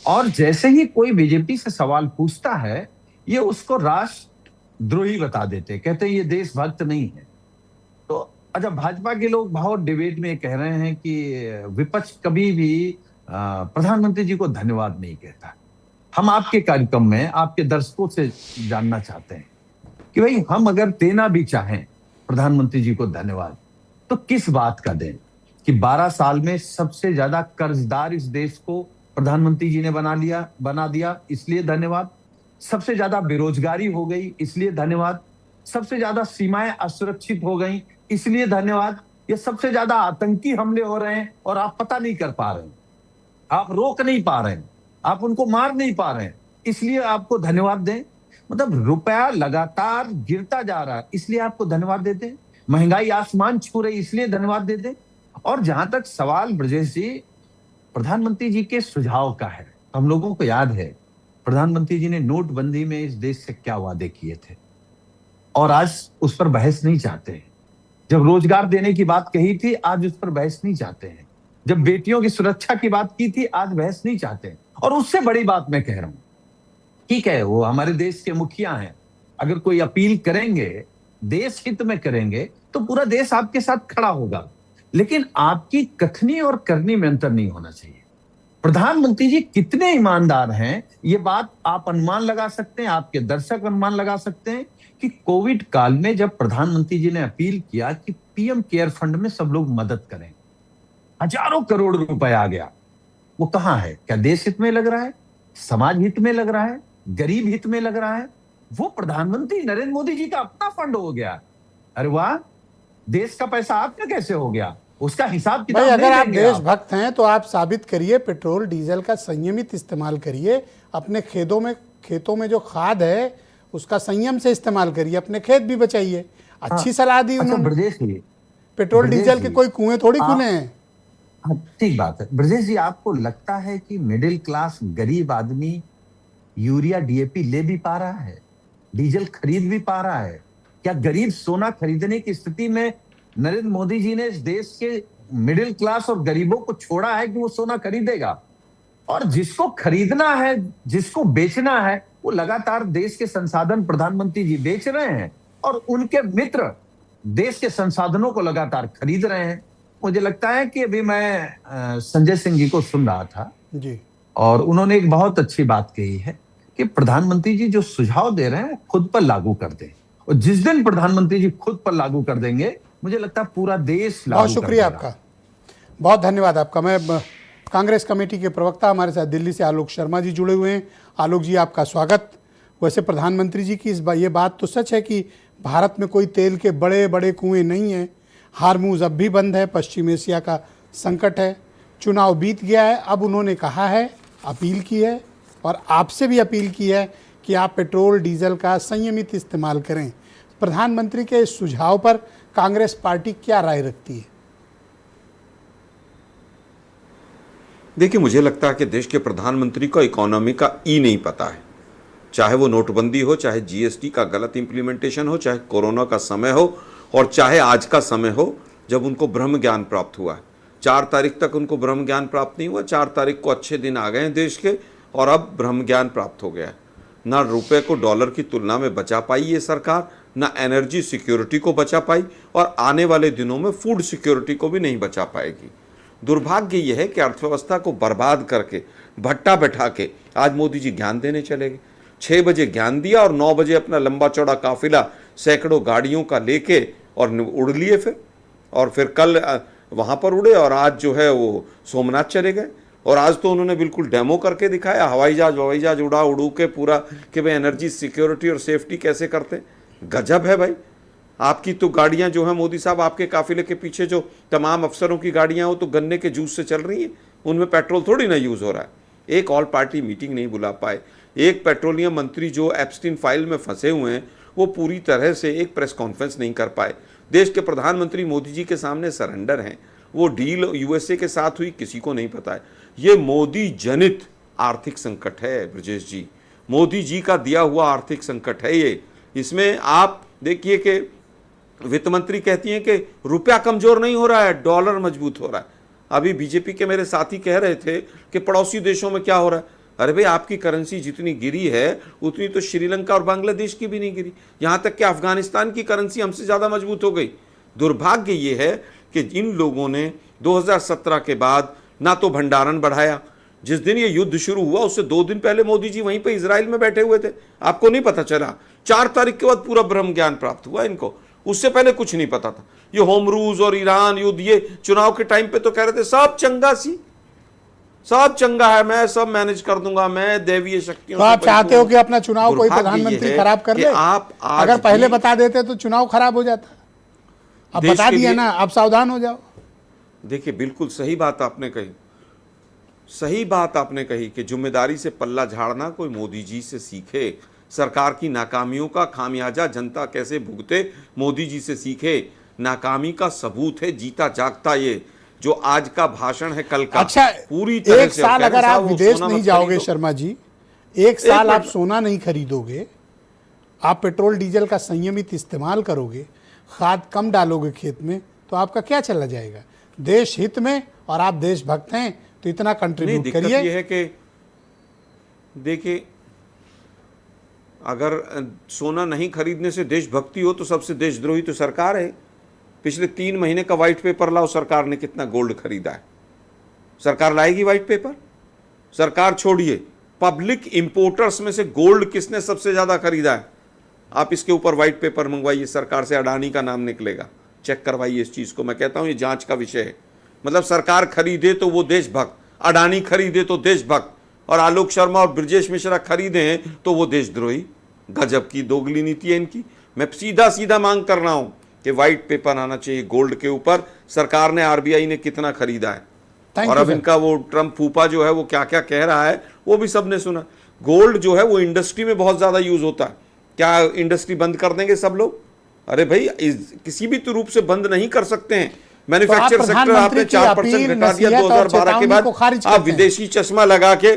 और जैसे ही कोई बीजेपी से सवाल पूछता है ये उसको राष्ट्रद्रोही बता देते, कहते हैं ये देशभक्त नहीं है। तो अच्छा, भाजपा के लोग बहुत डिबेट में कह रहे हैं कि विपक्ष कभी भी प्रधानमंत्री जी को धन्यवाद नहीं कहता। हम आपके कार्यक्रम में आपके दर्शकों से जानना चाहते हैं कि भाई हम अगर देना भी चाहें प्रधानमंत्री जी को धन्यवाद तो किस बात का दें कि 12 साल में सबसे ज्यादा कर्जदार इस देश को प्रधानमंत्री जी ने बना दिया इसलिए धन्यवाद, सबसे ज्यादा बेरोजगारी हो गई इसलिए धन्यवाद, सबसे ज्यादा सीमाएं असुरक्षित हो गई इसलिए धन्यवाद, ये सबसे ज्यादा आतंकी हमले हो रहे हैं और आप पता नहीं कर पा रहे हैं, आप रोक नहीं पा रहे हैं, आप उनको मार नहीं पा रहे हैं, इसलिए आपको धन्यवाद दें। मतलब रुपया लगातार गिरता जा रहा है इसलिए आपको धन्यवाद देते हैं, महंगाई आसमान छू रही इसलिए धन्यवाद देते हैं। और जहां तक सवाल ब्रजेश जी प्रधानमंत्री जी के सुझाव का है, हम लोगों को याद है प्रधानमंत्री जी ने नोटबंदी में इस देश से क्या वादे किए थे और आज उस पर बहस नहीं चाहते हैं। जब रोजगार देने की बात कही थी आज उस पर बहस नहीं चाहते हैं, जब बेटियों की सुरक्षा की बात की थी आज बहस नहीं चाहते हैं। और उससे बड़ी बात मैं कह रहा हूं, ठीक है वो हमारे देश के मुखिया हैं, अगर कोई अपील करेंगे देश हित में करेंगे तो पूरा देश आपके साथ खड़ा होगा, लेकिन आपकी कथनी और करनी में अंतर नहीं होना चाहिए। प्रधानमंत्री जी कितने ईमानदार हैं ये बात आप अनुमान लगा सकते हैं, आपके दर्शक अनुमान लगा सकते हैं कि कोविड काल में जब प्रधानमंत्री जी ने अपील किया कि पीएम केयर फंड में सब लोग मदद करें, हजारों करोड़ रुपए आ गया, वो कहां है? क्या देश हित में लग रहा है, समाज हित में लग रहा है, गरीब हित में लग रहा है? वो प्रधानमंत्री नरेंद्र मोदी जी का अपना फंड हो गया। अरे वाह, देश का पैसा आपका कैसे हो गया? उसका हिसाब किताब भाई अगर आप नहीं देंगे देशभक्त हैं तो आप साबित करिए, पेट्रोल डीजल का संयमित इस्तेमाल करिए, अपने खेतों में जो खाद है उसका संयम से इस्तेमाल करिए, अपने खेत भी बचाइए। अच्छी सलाह दी अच्छा उन्होंने। ब्रजेश जी, पेट्रोल डीजल के कोई कुएं थोड़ी खुले हैं। हाँ, ठीक बात है ब्रजेश जी, आपको लगता है कि मिडिल क्लास गरीब आदमी यूरिया डीएपी ले भी पा रहा है, डीजल खरीद भी पा रहा है? क्या गरीब सोना खरीदने की स्थिति में नरेंद्र मोदी जी ने इस देश के मिडिल क्लास और गरीबों को छोड़ा है कि वो सोना खरीदेगा? और जिसको खरीदना है, जिसको बेचना है, वो लगातार देश के संसाधन प्रधानमंत्री जी बेच रहे हैं और उनके मित्र देश के संसाधनों को लगातार खरीद रहे हैं। मुझे लगता है कि अभी मैं संजय सिंह जी को सुन रहा था जी, और उन्होंने एक बहुत अच्छी बात कही है कि प्रधानमंत्री जी जो सुझाव दे रहे हैं वो खुद पर लागू कर दें, और जिस दिन प्रधानमंत्री जी खुद पर लागू कर देंगे मुझे लगता है पूरा देश लागू बहुत शुक्रिया आपका, बहुत धन्यवाद आपका। मैं कांग्रेस कमेटी के प्रवक्ता हमारे साथ दिल्ली से आलोक शर्मा जी जुड़े हुए हैं। आलोक जी आपका स्वागत। वैसे प्रधानमंत्री जी की ये बात तो सच है कि भारत में कोई तेल के बड़े बड़े कुएं नहीं हैं, हार्मूज अब भी बंद है, पश्चिम एशिया का संकट है, चुनाव बीत गया है। अब उन्होंने कहा है, अपील की है और आपसे भी अपील की है कि आप पेट्रोल डीजल का संयमित इस्तेमाल करें। प्रधानमंत्री के इस सुझाव पर कांग्रेस पार्टी क्या राय रखती है? देखिए, मुझे लगता है कि देश के प्रधानमंत्री को इकोनॉमी का नहीं पता है, चाहे वो नोटबंदी हो, चाहे जीएसटी का गलत इंप्लीमेंटेशन हो, चाहे कोरोना का समय हो और चाहे आज का समय हो जब उनको ब्रह्म ज्ञान प्राप्त हुआ है। 4 तारीख तक उनको ब्रह्म ज्ञान प्राप्त नहीं हुआ, 4 तारीख को अच्छे दिन आ गए हैं देश के और अब ब्रह्म ज्ञान प्राप्त हो गया है। ना रुपए को डॉलर की तुलना में बचा पाई ये सरकार, ना एनर्जी सिक्योरिटी को बचा पाई और आने वाले दिनों में फूड सिक्योरिटी को भी नहीं बचा पाएगी। दुर्भाग्य यह है कि अर्थव्यवस्था को बर्बाद करके भट्टा बैठा के आज मोदी जी ज्ञान देने चले गए। 6 बजे ज्ञान दिया और 9 बजे अपना लंबा चौड़ा काफिला सैकड़ों गाड़ियों का लेके और उड़ लिए फिर, और फिर कल वहाँ पर उड़े और आज जो है वो सोमनाथ चले गए। और आज तो उन्होंने बिल्कुल डेमो करके दिखाया, हवाई जहाज उड़ू के पूरा कि भाई एनर्जी सिक्योरिटी और सेफ्टी कैसे करते हैं। गजब है भाई। आपकी तो गाड़ियां जो हैं मोदी साहब, आपके काफिले के पीछे जो तमाम अफसरों की गाड़ियां हो तो गन्ने के जूस से चल रही हैं, उनमें पेट्रोल थोड़ी ना यूज़ हो रहा है। एक ऑल पार्टी मीटिंग नहीं बुला पाए, एक पेट्रोलियम मंत्री जो एप्स्टीन फाइल में फंसे हुए हैं वो पूरी तरह से एक प्रेस कॉन्फ्रेंस नहीं कर पाए। देश के प्रधानमंत्री मोदी जी के सामने सरेंडर हैं। वो डील यूएसए के साथ हुई किसी को नहीं पता है। ये मोदी जनित आर्थिक संकट है ब्रजेश जी, मोदी जी का दिया हुआ आर्थिक संकट है ये। इसमें आप देखिए कि वित्त मंत्री कहती हैं कि रुपया कमजोर नहीं हो रहा है, डॉलर मजबूत हो रहा है। अभी बीजेपी के मेरे साथी कह रहे थे कि पड़ोसी देशों में क्या हो रहा है। अरे भाई, आपकी करेंसी जितनी गिरी है उतनी तो श्रीलंका और बांग्लादेश की भी नहीं गिरी, यहां तक कि अफगानिस्तान की करेंसी हमसे ज्यादा मजबूत हो गई। दुर्भाग्य ये है कि इन लोगों ने 2017 के बाद ना तो भंडारण बढ़ाया। जिस दिन ये युद्ध शुरू हुआ उससे 2 दिन पहले मोदी जी वहीं पे इजराइल में बैठे हुए थे, आपको नहीं पता चला? 4 तारीख के बाद पूरा ब्रह्म ज्ञान प्राप्त हुआ इनको, उससे पहले कुछ नहीं पता था। ये होमरूज और ईरान युद्ध, ये चुनाव के टाइम पे तो कह रहे थे सब चंगा सी, सब चंगा है, मैं सब मैनेज कर दूंगा, मैं दैवीय शक्तियों तो आप चाहते हो कि अपना चुनाव कोई प्रधानमंत्री खराब कर ले? आप अगर पहले बता देते तो चुनाव खराब हो जाता। अब बता दिया ना, अब सावधान हो जाओ। देखिए, बिल्कुल सही बात आपने कही, सही बात आपने कही कि जिम्मेदारी से पल्ला झाड़ना कोई मोदी जी से सीखे, सरकार की नाकामियों का खामियाजा जनता कैसे भुगते मोदी जी से सीखे। नाकामी का सबूत है जीता जागता ये जो आज का भाषण है कल का। अच्छा, पूरी तरह एक से साल अगर आप विदेश नहीं जाओगे खरीदो। शर्मा जी, एक साल आप सोना नहीं खरीदोगे, आप पेट्रोल डीजल का संयमित इस्तेमाल करोगे, खाद कम डालोगे खेत में, तो आपका क्या चला जाएगा? देश हित में, और आप देशभक्त हैं तो इतना कंट्रीब्यूट करिए। ये है कि देखिए, अगर सोना नहीं खरीदने से देशभक्ति हो तो सबसे देशद्रोही तो सरकार है। पिछले 3 महीने का व्हाइट पेपर लाओ, सरकार ने कितना गोल्ड खरीदा है? सरकार लाएगी व्हाइट पेपर? सरकार छोड़िए, पब्लिक इंपोर्टर्स में से गोल्ड किसने सबसे ज्यादा खरीदा है? आप इसके ऊपर व्हाइट पेपर मंगवाइए, सरकार से अडानी का नाम निकलेगा, चेक करवाइए इस चीज को। मैं कहता हूं ये जांच का विषय है। मतलब सरकार खरीदे तो वो देशभक्त, अडानी खरीदे तो देशभक्त, और आलोक शर्मा और ब्रजेश मिश्रा खरीदे तो वो देशद्रोही। गजब की दोगली नीति है इनकी। मैं सीधा सीधा मांग कर रहा हूं कि व्हाइट पेपर आना चाहिए गोल्ड के ऊपर, सरकार ने, आरबीआई ने कितना खरीदा है। और अब इनका वो ट्रम्प फूफा जो है वो क्या क्या कह रहा है वो भी सबने सुना। गोल्ड जो है वो इंडस्ट्री में बहुत ज्यादा यूज होता है। क्या इंडस्ट्री बंद कर देंगे सब लोग? अरे भाई, किसी भी तो रूप से बंद नहीं कर सकते हैं। मैन्युफैक्चर सेक्टर आपने 4% घटा दिया 2012 के बाद। आप विदेशी चश्मा लगा के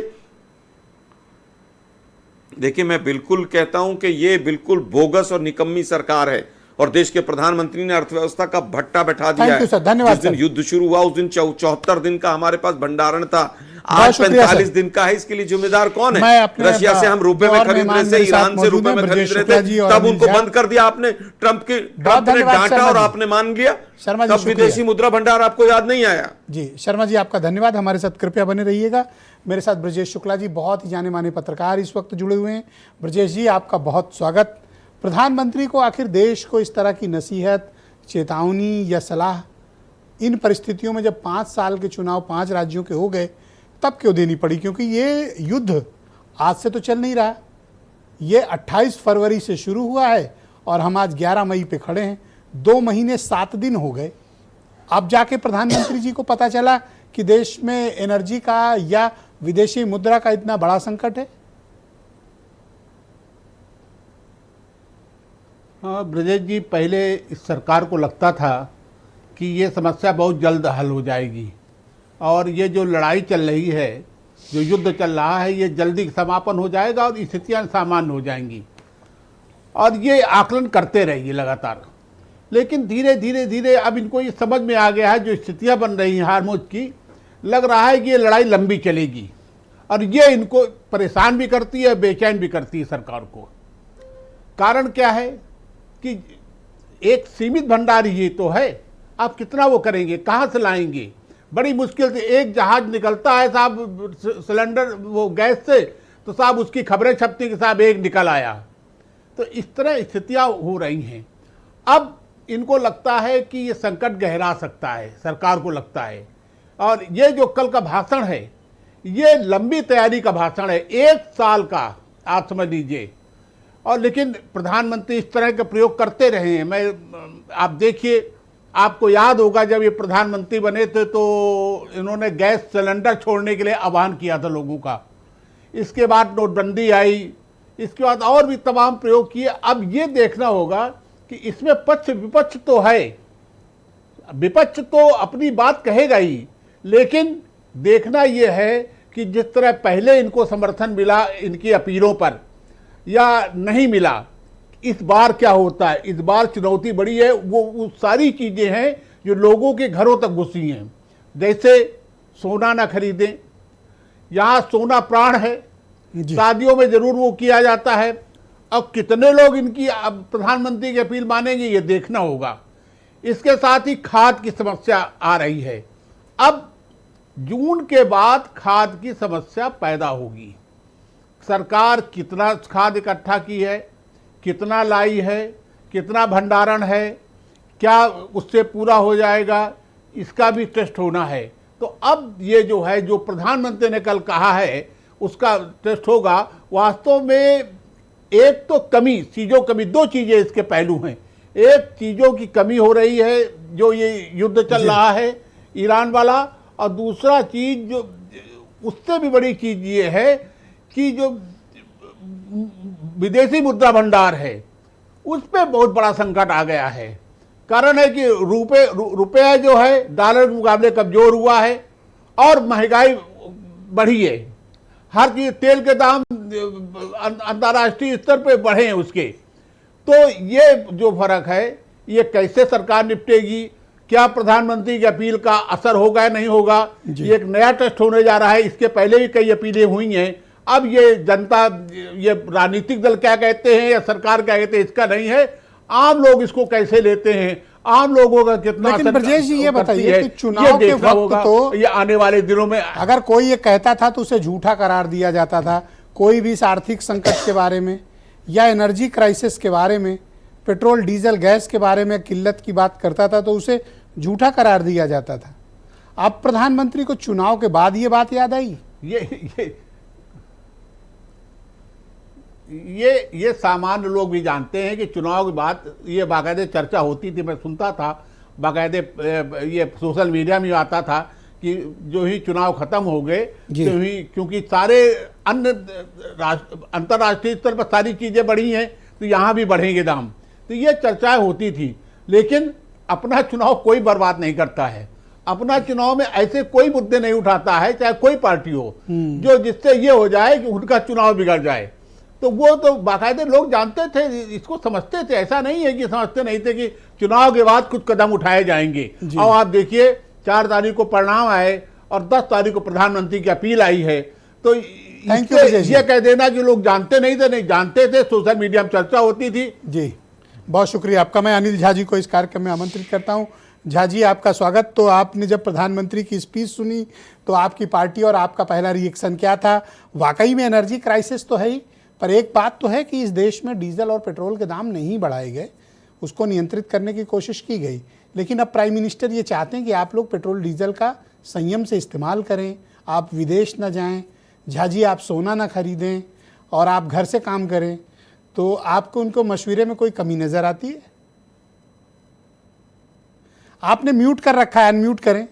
देखिए, मैं बिल्कुल कहता हूं कि ये बिल्कुल बोगस और निकम्मी सरकार है, और देश के प्रधानमंत्री ने अर्थव्यवस्था का भट्टा बैठा दिया है। धन्यवाद। जिस दिन युद्ध शुरू हुआ उस दिन 74 दिन का हमारे पास भंडारण था, आज 45 दिन का है। इसके लिए जिम्मेदार कौन है? रशिया से हम रुपए में खरीद रहे थे, ईरान से रुपए में खरीद रहे थे, तब उनको बंद कर दिया आपने। ट्रंप ने डांटा और आपने मान लिया, तब विदेशी मुद्रा भंडार आपको याद नहीं आया। जी शर्मा जी, आपका धन्यवाद। हमारे साथ कृपया बने रहिएगा। मेरे साथ ब्रजेश शुक्ला जी, बहुत ही जाने माने पत्रकार इस वक्त जुड़े हुए हैं। ब्रजेश जी, आपका बहुत स्वागत। प्रधानमंत्री को आखिर देश को इस तरह की नसीहत, चेतावनी या सलाह इन परिस्थितियों में जब 5 साल के चुनाव 5 राज्यों के हो गए तब क्यों देनी पड़ी? क्योंकि ये युद्ध आज से तो चल नहीं रहा, ये 28 फरवरी से शुरू हुआ है और हम आज 11 मई पे खड़े हैं। 2 महीने 7 दिन हो गए। अब जाके प्रधानमंत्री जी को पता चला कि देश में एनर्जी का या विदेशी मुद्रा का इतना बड़ा संकट है। हाँ ब्रजेश जी, पहले इस सरकार को लगता था कि ये समस्या बहुत जल्द हल हो जाएगी और ये जो लड़ाई चल रही है, जो युद्ध चल रहा है, ये जल्दी समापन हो जाएगा और स्थितियाँ सामान्य हो जाएंगी, और ये आकलन करते रहेंगे लगातार। लेकिन धीरे धीरे धीरे अब इनको ये समझ में आ गया है, जो स्थितियाँ बन रही हैं हारमोज की, लग रहा है कि ये लड़ाई लंबी चलेगी और ये इनको परेशान भी करती है, बेचैन भी करती है सरकार को। कारण क्या है कि एक सीमित भंडार ही तो है, आप कितना वो करेंगे, कहाँ से लाएंगे? बड़ी मुश्किल से एक जहाज निकलता है साहब सिलेंडर वो गैस से, तो साहब उसकी खबरें छपती कि साहब एक निकल आया। तो इस तरह स्थितियाँ हो रही हैं। अब इनको लगता है कि ये संकट गहरा सकता है, सरकार को लगता है। और ये जो कल का भाषण है, ये लंबी तैयारी का भाषण है, 1 साल का आप समझ लीजिए। और लेकिन प्रधानमंत्री इस तरह के प्रयोग करते रहे हैं। आप देखिए, आपको याद होगा जब ये प्रधानमंत्री बने थे तो इन्होंने गैस सिलेंडर छोड़ने के लिए आह्वान किया था लोगों का। इसके बाद नोटबंदी आई, इसके बाद और भी तमाम प्रयोग किए। अब ये देखना होगा कि इसमें पक्ष विपक्ष तो है, विपक्ष तो अपनी बात कहेगा ही, लेकिन देखना ये है कि जिस तरह पहले इनको समर्थन मिला इनकी अपीलों पर या नहीं मिला, इस बार क्या होता है, इस बार चुनौती बड़ी है, वो सारी चीजें हैं जो लोगों के घरों तक घुसी हैं। जैसे सोना ना खरीदें, यहाँ सोना प्राण है, शादियों में जरूर वो किया जाता है। अब कितने लोग इनकी प्रधानमंत्री की अपील मानेंगे, ये देखना होगा। इसके साथ ही खाद की समस्या आ रही है। अब जून के बाद खाद की समस्या पैदा होगी। सरकार कितना खाद इकट्ठा की है, कितना लाई है, कितना भंडारण है, क्या उससे पूरा हो जाएगा, इसका भी टेस्ट होना है। तो अब ये जो है, जो प्रधानमंत्री ने कल कहा है, उसका टेस्ट होगा। वास्तव में एक तो कमी, चीज़ों कमी, दो चीज़ें इसके पहलू हैं। एक, चीज़ों की कमी हो रही है, जो ये युद्ध चल रहा है ईरान वाला, और दूसरा चीज़ जो उससे भी बड़ी चीज़ ये है कि जो विदेशी मुद्रा भंडार है, उस पर बहुत बड़ा संकट आ गया है। कारण है कि रुपया जो है डॉलर के मुकाबले कमजोर हुआ है और महंगाई बढ़ी है। हर चीज, तेल के दाम अंतर्राष्ट्रीय स्तर पे बढ़े हैं उसके। तो ये जो फर्क है, ये कैसे सरकार निपटेगी, क्या प्रधानमंत्री की अपील का असर होगा या नहीं होगा, ये एक नया टेस्ट होने जा रहा है। इसके पहले भी कई अपीलें हुई हैं। अब ये जनता, ये राजनीतिक दल क्या कहते हैं या सरकार क्या कहते हैं, इसका नहीं है। आम लोग इसको कैसे लेते हैं, आम लोगों का कितना, लेकिन ब्रजेश जी ये बताइए कि चुनाव के वक्त तो ये आने वाले दिनों में, अगर कोई ये कहता था तो उसे झूठा करार दिया जाता था। कोई भी इस आर्थिक संकट के बारे में या एनर्जी क्राइसिस के बारे में, पेट्रोल डीजल गैस के बारे में किल्लत की बात करता था तो उसे झूठा करार दिया जाता था। अब प्रधानमंत्री को चुनाव के बाद ये बात याद आई। ये सामान्य लोग भी जानते हैं कि चुनाव के बाद ये बाकायदे चर्चा होती थी। मैं सुनता था, बाकायदे ये सोशल मीडिया में आता था कि जो ही चुनाव खत्म हो गए, तो ही, क्योंकि सारे अन्य अंतर्राष्ट्रीय स्तर पर सारी चीजें बढ़ी हैं, तो यहाँ भी बढ़ेंगे दाम। तो ये चर्चाएं होती थी। लेकिन अपना चुनाव कोई बर्बाद नहीं करता है। अपना चुनाव में ऐसे कोई मुद्दे नहीं उठाता है, चाहे कोई पार्टी हो, जो जिससे ये हो जाए कि उनका चुनाव बिगड़ जाए। तो वो तो बाकायदे लोग जानते थे, इसको समझते थे। ऐसा नहीं है कि समझते नहीं थे कि चुनाव के बाद कुछ कदम उठाए जाएंगे। और आप देखिए, 4 तारीख को परिणाम आए और 10 तारीख को प्रधानमंत्री की अपील आई है। तो ये कह देना कि लोग जानते नहीं थे, नहीं जानते थे, सोशल मीडिया में चर्चा होती थी। जी, बहुत शुक्रिया आपका। मैं अनिल झा जी को इस कार्यक्रम में आमंत्रित करता हूं। झा जी, आपका स्वागत। तो आपने जब प्रधानमंत्री की स्पीच सुनी तो आपकी पार्टी और आपका पहला रिएक्शन क्या था? वाकई में एनर्जी क्राइसिस तो है ही, पर एक बात तो है कि इस देश में डीजल और पेट्रोल के दाम नहीं बढ़ाए गए, उसको नियंत्रित करने की कोशिश की गई। लेकिन अब प्राइम मिनिस्टर ये चाहते हैं कि आप लोग पेट्रोल डीजल का संयम से इस्तेमाल करें, आप विदेश न जाएं, झा जी आप सोना ना खरीदें और आप घर से काम करें। तो आपको उनको मशवरे में कोई कमी नज़र आती है? आपने म्यूट कर रखा है, अनम्यूट करें।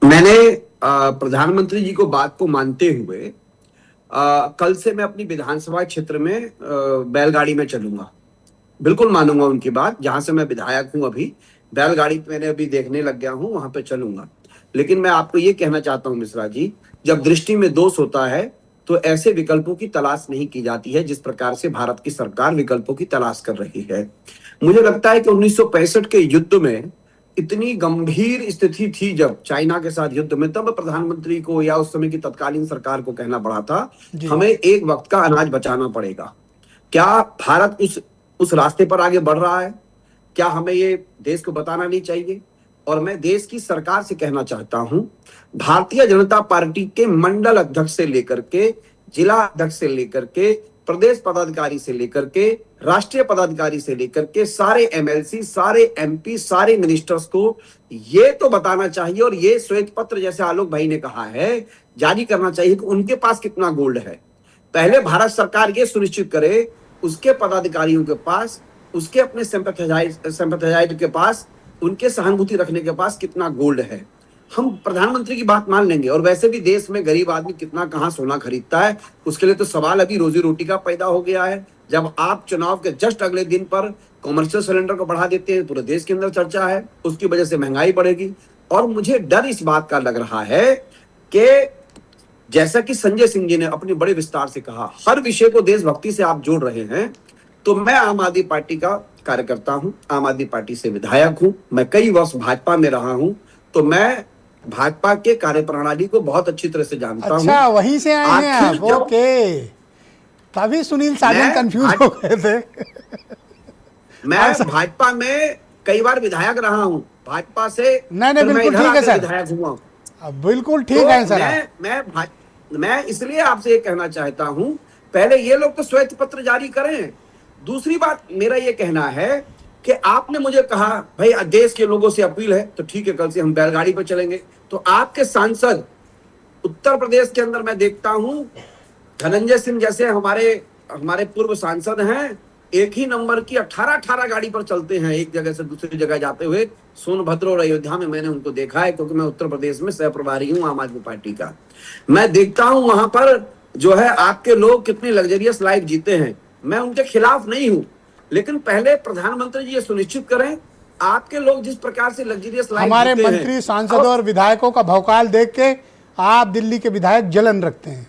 मैंने प्रधानमंत्री जी को बात को मानते हुए कल से मैं अपनी विधानसभा क्षेत्र में बैलगाड़ी में चलूंगा। बिल्कुल मानूंगा उनकी बात। जहां से मैं विधायक हूं, अभी बैलगाड़ी मैंने अभी देखने लग गया हूं, वहां पे चलूंगा। लेकिन मैं आपको ये कहना चाहता हूं मिश्रा जी, जब दृष्टि में दोष होता है तो ऐसे विकल्पों की तलाश नहीं की जाती है जिस प्रकार से भारत की सरकार विकल्पों की तलाश कर रही है। मुझे लगता है कि 1965 के युद्ध में इतनी गंभीर स्थिति थी, जब चाइना के साथ युद्ध में, तब प्रधानमंत्री को या उस समय की तत्कालीन सरकार को कहना पड़ा था हमें एक वक्त का अनाज बचाना पड़ेगा। क्या भारत उस रास्ते पर आगे बढ़ रहा है? क्या हमें ये देश को बताना नहीं चाहिए? और मैं देश की सरकार से कहना चाहता हूं, भारतीय जनता पार्टी के मंडल अध्यक्ष से लेकर के, जिला अध्यक्ष से लेकर के, प्रदेश पदाधिकारी से लेकर के, राष्ट्रीय पदाधिकारी से लेकर के, सारे एमएलसी, सारे एमपी, सारे मिनिस्टर्स को ये तो बताना चाहिए, और ये श्वेत पत्र जैसे आलोक भाई ने कहा है जारी करना चाहिए कि उनके पास कितना गोल्ड है। पहले भारत सरकार ये सुनिश्चित करे उसके पदाधिकारियों के पास, उसके अपने सिंपैथाइजर के पास, उनके सहानुभूति रखने के पास कितना गोल्ड है। हम प्रधानमंत्री की बात मान लेंगे। और वैसे भी देश में गरीब आदमी कितना कहाँ सोना खरीदता है, उसके लिए तो सवाल अभी रोजी रोटी का पैदा हो गया है। जब आप चुनाव के जस्ट अगले दिन पर कॉमर्शियल सिलेंडर को बढ़ा देते हैं, पूरे देश के अंदर चर्चा है, उसकी वजह से महंगाई बढ़ेगी। और मुझे डर इस बात का लग रहा है कि जैसा कि संजय सिंह जी ने अपने बड़े विस्तार से कहा, हर विषय को देशभक्ति से आप जोड़ रहे हैं। तो मैं आम आदमी पार्टी का कार्यकर्ता हूं, आम आदमी पार्टी से विधायक हूं, मैं कई वर्ष भाजपा में रहा हूं, तो मैं भाजपा के कार्यप्रणाली को बहुत अच्छी तरह से जानता हूं। अच्छा, वहीं से आए हैं आप? ओके, तभी सुनील साजन कंफ्यूज हो गए थे। मैं भाजपा में कई बार विधायक रहा हूं, भाजपा से नहीं, बिल्कुल ठीक है सर, विधायक हुआ। बिल्कुल ठीक है सर। मैं इसलिए आपसे ये कहना चाहता हूं, पहले ये लोग तो श्वेत पत्र जारी करें। दूसरी बात मेरा ये कहना है कि आपने मुझे कहा भाई देश के लोगों से अपील है, तो ठीक है, कल से हम बैलगाड़ी पर चलेंगे। तो आपके सांसद उत्तर प्रदेश के अंदर मैं देखता हूं, धनंजय सिंह जैसे हमारे पूर्व सांसद हैं, एक ही नंबर की 18 गाड़ी पर चलते हैं, एक जगह से दूसरी जगह जाते हुए। सोनभद्र और अयोध्या में मैंने उनको देखा है, क्योंकि मैं उत्तर प्रदेश में सह प्रभारी हूं आम आदमी पार्टी का। मैं देखता हूं वहां पर जो है आपके लोग कितनी लग्जरियस लाइफ जीते हैं। मैं उनके खिलाफ नहीं हूं, लेकिन पहले प्रधानमंत्री जी ये सुनिश्चित करें, आपके लोग जिस प्रकार से लग्जरियस लाइफ हमारे मंत्री, सांसदों और विधायकों का भौकाल देख के आप दिल्ली के विधायक जलन रखते हैं।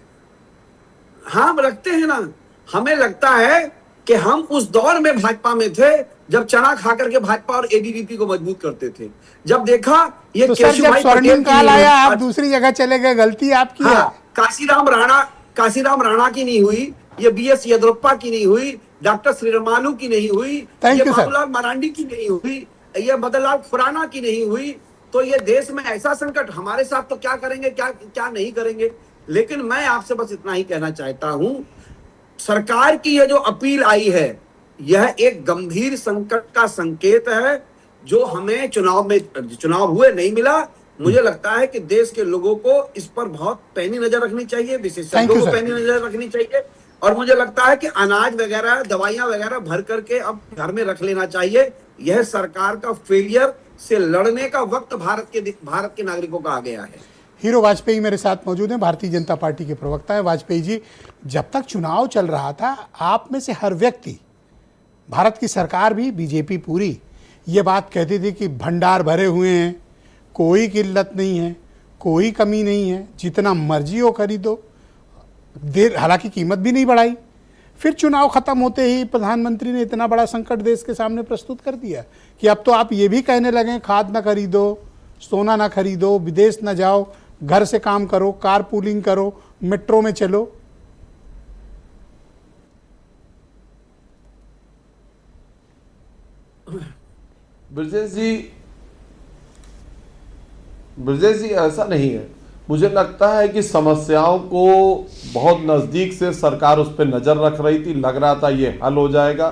हाँ, रखते हैं ना। हमें लगता है कि हम उस दौर में भाजपा में थे जब चना खा करके भाजपा और एबीवीपी को मजबूत करते थे। जब देखा ये तो सर, जब स्वर्णिम काल आया आप दूसरी जगह चले गए, गलती आपकी है। काशीराम राणा की नहीं हुई, ये बीएस येदियुरप्पा की नहीं हुई, डॉक्टर श्रीरामालू की नहीं हुई, ये बाबूलाल मरांडी की नहीं हुई, ये मदनलाल खुराना की नहीं हुई। तो ये देश में ऐसा संकट हमारे साथ तो क्या करेंगे, क्या नहीं करेंगे। लेकिन मैं आपसे बस इतना ही कहना चाहता हूं, सरकार की यह जो अपील आई है, यह एक गंभीर संकट का संकेत है, जो हमें चुनाव हुए नहीं मिला। मुझे लगता है कि देश के लोगों को इस पर बहुत पैनी नजर रखनी चाहिए, विशेषज्ञों को पैनी नजर रखनी चाहिए। और मुझे लगता है कि अनाज वगैरह, दवाइयां वगैरह भर करके अब घर में रख लेना चाहिए। यह सरकार का फेलियर से लड़ने का वक्त भारत के नागरिकों का आ गया है। हीरो वाजपेयी मेरे साथ मौजूद हैं, भारतीय जनता पार्टी के प्रवक्ता है। वाजपेयी जी, जब तक चुनाव चल रहा था, आप में से हर व्यक्ति, भारत की सरकार भी, बीजेपी पूरी, ये बात कहती थी कि भंडार भरे हुए हैं, कोई किल्लत नहीं है, कोई कमी नहीं है, जितना मर्जी हो खरीदो। हालांकि कीमत भी नहीं बढ़ाई। फिर चुनाव खत्म होते ही प्रधानमंत्री ने इतना बड़ा संकट देश के सामने प्रस्तुत कर दिया कि अब तो आप ये भी कहने लगे, खाद ना खरीदो, सोना ना खरीदो, विदेश ना जाओ, घर से काम करो, कार पूलिंग करो, मेट्रो में चलो। ब्रजेश जी ऐसा नहीं है। मुझे लगता है कि समस्याओं को बहुत नजदीक से सरकार उस पर नजर रख रही थी, लग रहा था ये हल हो जाएगा।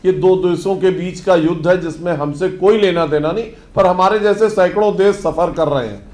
ये दो देशों के बीच का युद्ध है जिसमें हमसे कोई लेना देना नहीं, पर हमारे जैसे सैकड़ों देश सफर कर रहे हैं।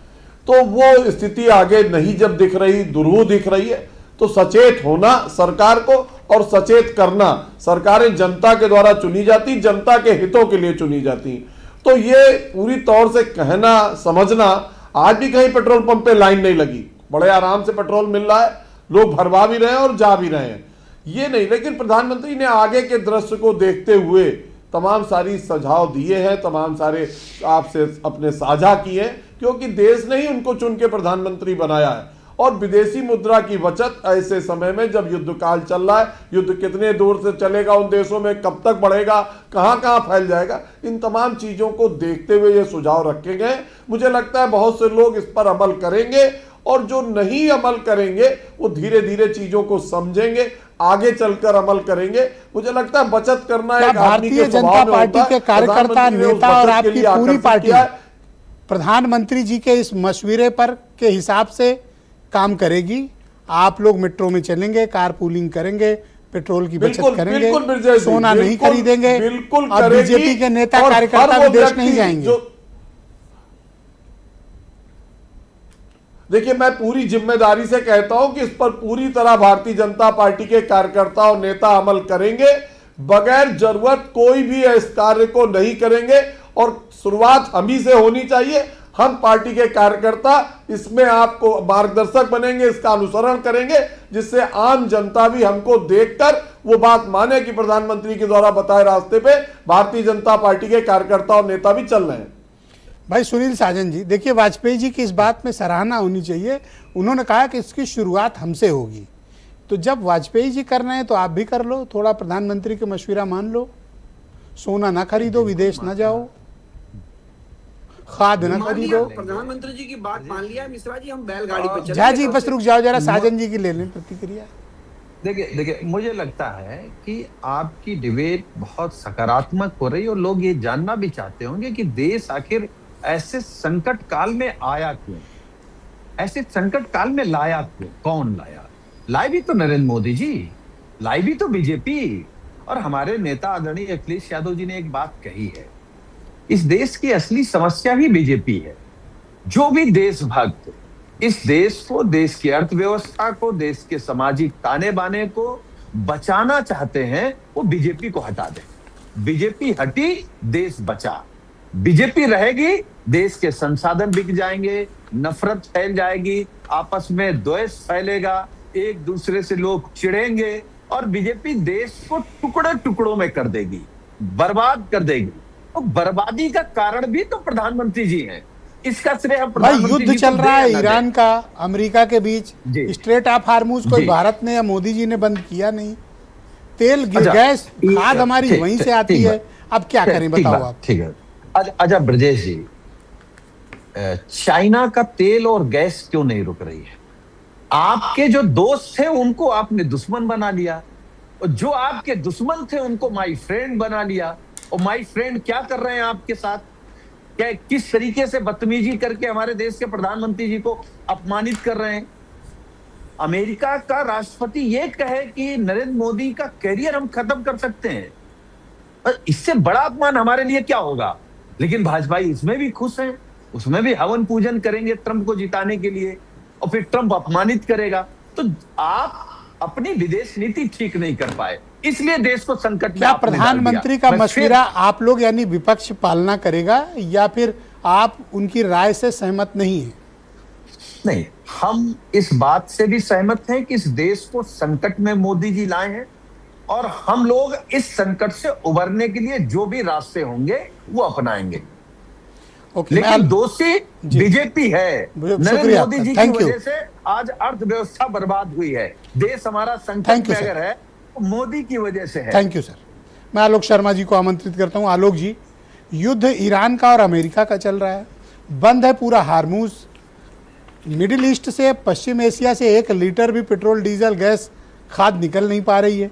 तो वो स्थिति आगे नहीं जब दिख रही, दुरूह दिख रही है, तो सचेत होना सरकार को और सचेत करना। सरकारें जनता के द्वारा चुनी जाती, जनता के हितों के लिए चुनी जाती। तो ये पूरी तौर से कहना समझना, आज भी कहीं पेट्रोल पंप पे लाइन नहीं लगी, बड़े आराम से पेट्रोल मिल रहा है, लोग भरवा भी रहे हैं और जा भी रहे हैं, ये नहीं। लेकिन प्रधानमंत्री ने आगे के दृश्य को देखते हुए तमाम सारी सुझाव दिए हैं, तमाम सारे आपसे अपने साझा किए हैं, क्योंकि देश ने ही उनको चुन के प्रधानमंत्री बनाया है। और विदेशी मुद्रा की बचत ऐसे समय में जब युद्ध काल चल रहा है, युद्ध कितने दूर से चलेगा उन देशों में, कब तक बढ़ेगा, कहां कहां फैल जाएगा, इन तमाम चीजों को देखते हुए ये सुझाव रखे गए। मुझे लगता है बहुत से लोग इस पर अमल करेंगे, और जो नहीं अमल करेंगे वो धीरे धीरे चीजों को समझेंगे, आगे चलकर अमल करेंगे। मुझे लगता है बचत करना एक आदमी के स्वभाव में होता है। भारतीय जनता पार्टी के कार्यकर्ता, नेता और आपकी पूरी पार्टी प्रधानमंत्री जी के इस मशवरे पर के हिसाब से काम करेगी। आप लोग मेट्रो में चलेंगे, कार पूलिंग करेंगे, पेट्रोल की बचत करेंगे, सोना नहीं खरीदेंगे, और बीजेपी के नेता कार्यकर्ता विदेश नहीं जाएंगे। देखिए, मैं पूरी जिम्मेदारी से कहता हूं कि इस पर पूरी तरह भारतीय जनता पार्टी के कार्यकर्ता और नेता अमल करेंगे। बगैर जरूरत कोई भी इस कार्य को नहीं करेंगे, और शुरुआत हम ही से होनी चाहिए। हम पार्टी के कार्यकर्ता इसमें आपको मार्गदर्शक बनेंगे, इसका अनुसरण करेंगे, जिससे आम जनता भी हमको देखकर वो बात माने कि प्रधानमंत्री के द्वारा बताए रास्ते पे भारतीय जनता पार्टी के कार्यकर्ता और नेता भी चल रहे हैं। भाई सुनील साजन जी, देखिए वाजपेयी जी की इस बात में सराहना होनी चाहिए। उन्होंने कहा कि इसकी शुरुआत हमसे होगी। तो जब वाजपेयी जी कर रहे हैं तो आप भी कर लो, थोड़ा प्रधानमंत्री के मशवरा मान लो। सोना ना खरीदो, विदेश ना जाओ, खाद ना खरीदो। प्रधानमंत्री जी की बात मान लिया मिश्रा जी, हम बैलगाड़ी पे चले। झा जी बस रुक जाओ जरा, साजन जी की ले लें प्रतिक्रिया। देखिए मुझे लगता है कि आपकी डिबेट बहुत सकारात्मक हो रही है और लोग ये जानना भी चाहते होंगे कि देश आखिर ऐसे संकट काल में आया क्यों, ऐसे संकट काल में लाया क्यों, कौन लाया? लाई भी तो नरेंद्र मोदी जी, लाई भी तो बीजेपी। और हमारे नेता आदरणीय अखिलेश यादव जी ने एक बात कही है, इस देश की असली समस्या ही बीजेपी है। जो भी देशभक्त इस देश को, देश की अर्थव्यवस्था को, देश के सामाजिक ताने बाने को बचाना चाहते हैं, वो बीजेपी को हटा दे। बीजेपी हटी, देश बचा। बीजेपी रहेगी, देश के संसाधन बिक जाएंगे, नफरत फैल जाएगी, आपस में द्वेष फैलेगा, एक दूसरे से लोग चिढ़ेंगे और बीजेपी देश को टुकड़े टुकड़ों में कर देगी, बर्बाद कर देगी। तो बर्बादी का कारण भी तो प्रधानमंत्री जी हैं। इसका श्रेय हम भाई युद्ध चल रहा है ईरान का अमेरिका के बीच, स्ट्रेट ऑफ हार्मूज कोई भारत ने या मोदी जी ने बंद किया नहीं। तेल गैस खाद हमारी वहीं से आती है, अब क्या करें बताओ आप। ठीक है, अच्छा ब्रजेश जी, चाइना का तेल और गैस क्यों नहीं रुक रही है? आपके जो दोस्त थे उनको आपने दुश्मन बना लिया, और जो आपके दुश्मन थे उनको माई फ्रेंड बना लिया। और माई फ्रेंड क्या कर रहे हैं आपके साथ? क्या किस तरीके से बदतमीजी करके हमारे देश के प्रधानमंत्री जी को अपमानित कर रहे हैं? अमेरिका का राष्ट्रपति ये कहे कि नरेंद्र मोदी का करियर हम खत्म कर सकते हैं, और इससे बड़ा अपमान हमारे लिए क्या होगा? लेकिन भाजपाई इसमें भी खुश हैं, उसमें भी हवन पूजन करेंगे ट्रंप को जिताने के लिए, और फिर ट्रंप अपमानित करेगा। तो आप अपनी विदेश नीति ठीक नहीं कर पाए, इसलिए देश को संकट में। क्या प्रधानमंत्री का मशवरा आप लोग यानी विपक्ष पालना करेगा, या फिर आप उनकी राय से सहमत नहीं है? नहीं, हम इस बात से भी सहमत हैं कि इस देश को संकट में मोदी जी लाए हैं, और हम लोग इस संकट से उबरने के लिए जो भी रास्ते होंगे वो अपनाएंगे। लेकिन दोषी बीजेपी है। नरेंद्र मोदी जी की वजह से आज अर्थव्यवस्था बर्बाद हुई है, देश हमारा संकट में अगर है तो मोदी की वजह से है। Thank you sir. मैं आलोक शर्मा जी को आमंत्रित करता हूं। आलोक जी, युद्ध ईरान का और अमेरिका का चल रहा है, बंद है पूरा हार्मूज, मिडिल ईस्ट से, पश्चिम एशिया से 1 लीटर भी पेट्रोल डीजल गैस खाद निकल नहीं पा रही है।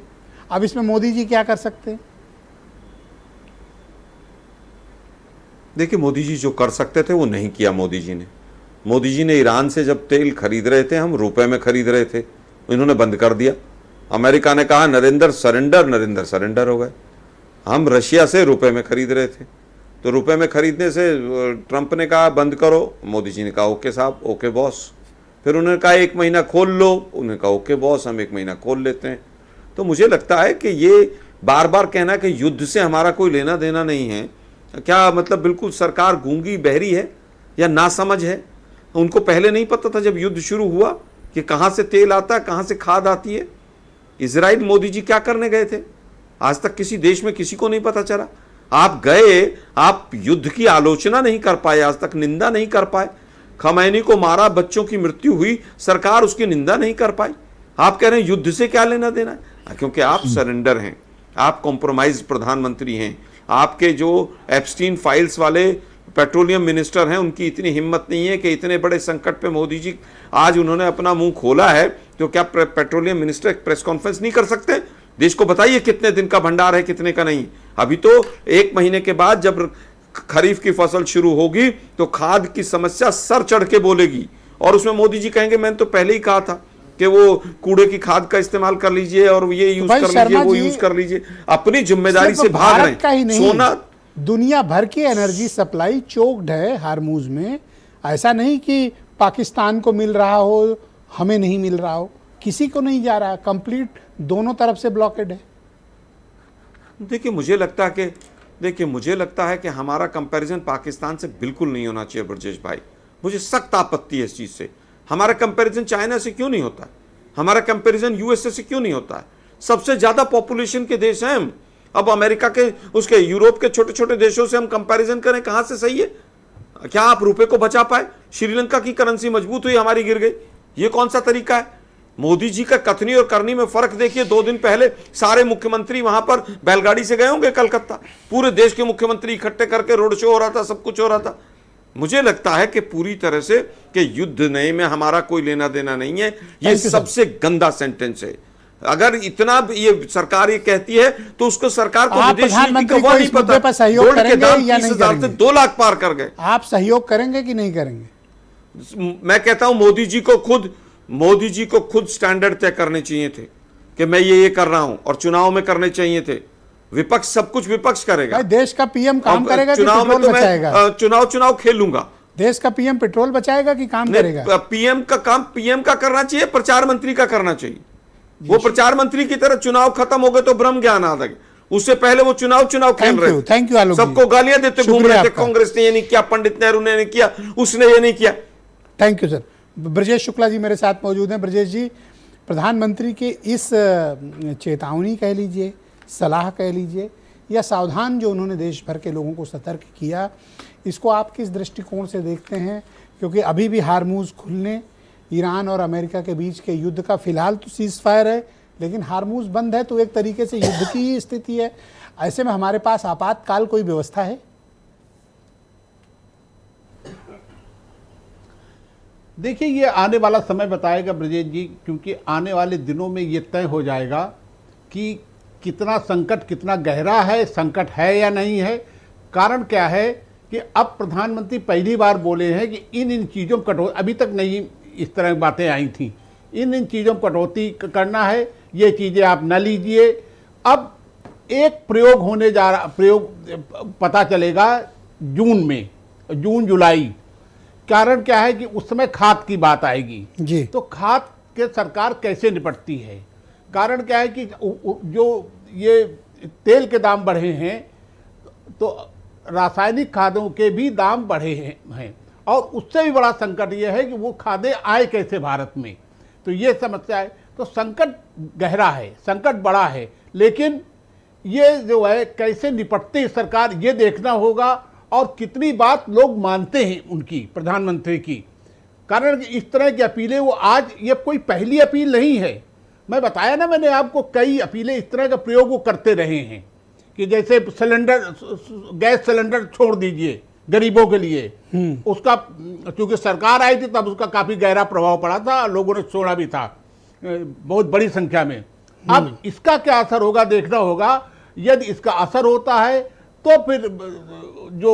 अब इसमें मोदी जी क्या कर सकते हैं? देखिए, मोदी जी जो कर सकते थे वो नहीं किया मोदी जी ने। मोदी जी ने ईरान से जब तेल खरीद रहे थे, हम रुपए में खरीद रहे थे, इन्होंने बंद कर दिया। अमेरिका ने कहा नरेंद्र सरेंडर, नरेंद्र सरेंडर हो गए। हम रशिया से रुपए में खरीद रहे थे, तो रुपए में खरीदने से ट्रंप ने कहा बंद करो, मोदी जी ने कहा ओके साहब, ओके बॉस। फिर उन्होंने कहा 1 महीना खोल लो, उन्होंने कहा ओके बॉस, हम 1 महीना खोल लेते हैं। तो मुझे लगता है कि ये बार बार कहना कि युद्ध से हमारा कोई लेना देना नहीं है, क्या मतलब बिल्कुल सरकार गूंगी बहरी है या नासमझ है? उनको पहले नहीं पता था जब युद्ध शुरू हुआ कि कहाँ से तेल आता है, कहाँ से खाद आती है? इजराइल मोदी जी क्या करने गए थे? आज तक किसी देश में किसी को नहीं पता चला। आप गए, आप युद्ध की आलोचना नहीं कर पाए, आज तक निंदा नहीं कर पाए। खमैनी को मारा, बच्चों की मृत्यु हुई, सरकार उसकी निंदा नहीं कर पाई। आप कह रहे हैं युद्ध से क्या लेना देना है? क्योंकि आप सरेंडर हैं, आप कॉम्प्रोमाइज प्रधानमंत्री हैं। आपके जो एप्स्टीन फाइल्स वाले पेट्रोलियम मिनिस्टर हैं, उनकी इतनी हिम्मत नहीं है कि इतने बड़े संकट पे मोदी जी आज उन्होंने अपना मुंह खोला है, तो क्या पेट्रोलियम मिनिस्टर एक प्रेस कॉन्फ्रेंस नहीं कर सकते? देश को बताइए कितने दिन का भंडार है, कितने का नहीं। अभी तो 1 महीने के बाद जब खरीफ की फसल शुरू होगी तो खाद की समस्या सर चढ़ के बोलेगी, और उसमें मोदी जी कहेंगे मैंने तो पहले ही कहा था कि वो कूड़े की खाद का इस्तेमाल कर लीजिए और ये यूज कर लीजिए, वो यूज कर लीजिए। अपनी जिम्मेदारी से भाग रहे हैं। सोना, दुनिया भर की एनर्जी सप्लाई चोक्ड है हार्मूज में। ऐसा नहीं कि पाकिस्तान को मिल रहा हो, हमें नहीं मिल रहा हो, किसी को नहीं जा रहा, कंप्लीट दोनों तरफ से ब्लॉकेड है। देखिए मुझे लगता है कि हमारा कंपैरिजन पाकिस्तान से बिल्कुल नहीं होना चाहिए ब्रजेश भाई। मुझे सख्त आपत्ति है इस चीज से। हमारा कंपैरिजन चाइना से क्यों नहीं होता? हमारा कंपैरिजन यूएसए से क्यों नहीं होता है? सबसे ज्यादा पॉपुलेशन के देश हैं हम। अब अमेरिका के, उसके यूरोप के छोटे छोटे देशों से हम कंपैरिजन करें, कहां से सही है? क्या आप रुपए को बचा पाए? श्रीलंका की करेंसी मजबूत हुई, हमारी गिर गई। ये कौन सा तरीका है? मोदी जी का कथनी और करनी में फर्क देखिए। 2 दिन पहले सारे मुख्यमंत्री वहां पर बैलगाड़ी से गए होंगे कलकत्ता, पूरे देश के मुख्यमंत्री इकट्ठे करके रोड शो हो रहा था, सब कुछ हो रहा था। मुझे लगता है कि पूरी तरह से कि युद्ध नए में हमारा कोई लेना देना नहीं है। ये सबसे गंदा सेंटेंस है। अगर इतना ये सरकार ये कहती है तो उसको सरकार को आप विदेश नीति प्रधानमंत्री का को नहीं इस मुद्दे पता। पर सहयोग गोल्ड के करेंगे दाम या नहीं 30,000 से करेंगे? 2 लाख पार कर गए। आप सहयोग करेंगे कि नहीं करेंगे? मैं कहता हूं मोदी जी को खुद स्टैंडर्ड तय करने चाहिए थे कि मैं ये कर रहा हूं, और चुनाव में करने चाहिए थे। विपक्ष सब कुछ विपक्ष करेगा। भाई देश का पीएम काम करेगा कि चुनाव में पेट्रोल तो बचाएगा? मैं चुनाव खेलूंगा। देश का पीएम पेट्रोल बचाएगा कि काम करेगा? पीएम का काम पीएम का करना चाहिए, प्रचार मंत्री का करना चाहिए। वो प्रचार मंत्री की तरह चुनाव खत्म हो गए तो ब्रह्म ज्ञान आ गए, उससे पहले वो चुनाव खेल रहे थे। थैंक यू आलोक जी। सबको गालियां देते घूम रहे थे, कांग्रेस ने ये नहीं किया, पंडित नेहरू ने नहीं किया, उसने ये नहीं किया। Thank you sir. Brajesh Shukla ji मेरे साथ मौजूद हैं। ब्रजेश जी, प्रधानमंत्री के इस चेतावनी कह लीजिए, सलाह कह लीजिए, या सावधान जो उन्होंने देश भर के लोगों को सतर्क किया, इसको आप किस दृष्टिकोण से देखते हैं? क्योंकि अभी भी हार्मूज खुलने, ईरान और अमेरिका के बीच के युद्ध का फिलहाल तो सीज फायर है, लेकिन हार्मूज बंद है तो एक तरीके से युद्ध की ही स्थिति है। ऐसे में हमारे पास आपातकाल कोई व्यवस्था है? देखिए, ये आने वाला समय बताएगा ब्रजेश जी, क्योंकि आने वाले दिनों में ये तय हो जाएगा कि कितना संकट, कितना गहरा है, संकट है या नहीं है। कारण क्या है कि अब प्रधानमंत्री पहली बार बोले हैं कि इन चीज़ों में कटौती, अभी तक नहीं इस तरह की बातें आई थी, इन चीज़ों में कटौती करना है, ये चीज़ें आप न लीजिए। अब एक प्रयोग होने जा रहा, प्रयोग पता चलेगा जून में, जून जुलाई। कारण क्या है कि उस समय खाद की बात आएगी जी। तो खाद के सरकार कैसे निपटती है? कारण क्या है कि जो ये तेल के दाम बढ़े हैं तो रासायनिक खादों के भी दाम बढ़े हैं, और उससे भी बड़ा संकट ये है कि वो खादें आए कैसे भारत में। तो ये समस्या है। तो संकट गहरा है, संकट बड़ा है, लेकिन ये जो है कैसे निपटते हैं सरकार, ये देखना होगा, और कितनी बात लोग मानते हैं उनकी, प्रधानमंत्री की। कारण कि इस तरह की अपीलें, वो आज ये कोई पहली अपील नहीं है। मैं बताया ना, मैंने आपको कई अपीलें इस तरह का प्रयोग वो करते रहे हैं कि जैसे सिलेंडर, गैस सिलेंडर छोड़ दीजिए गरीबों के लिए। उसका क्योंकि सरकार आई थी तब उसका काफी गहरा प्रभाव पड़ा था, लोगों ने छोड़ा भी था बहुत बड़ी संख्या में। अब इसका क्या असर होगा देखना होगा। यदि इसका असर होता है तो फिर जो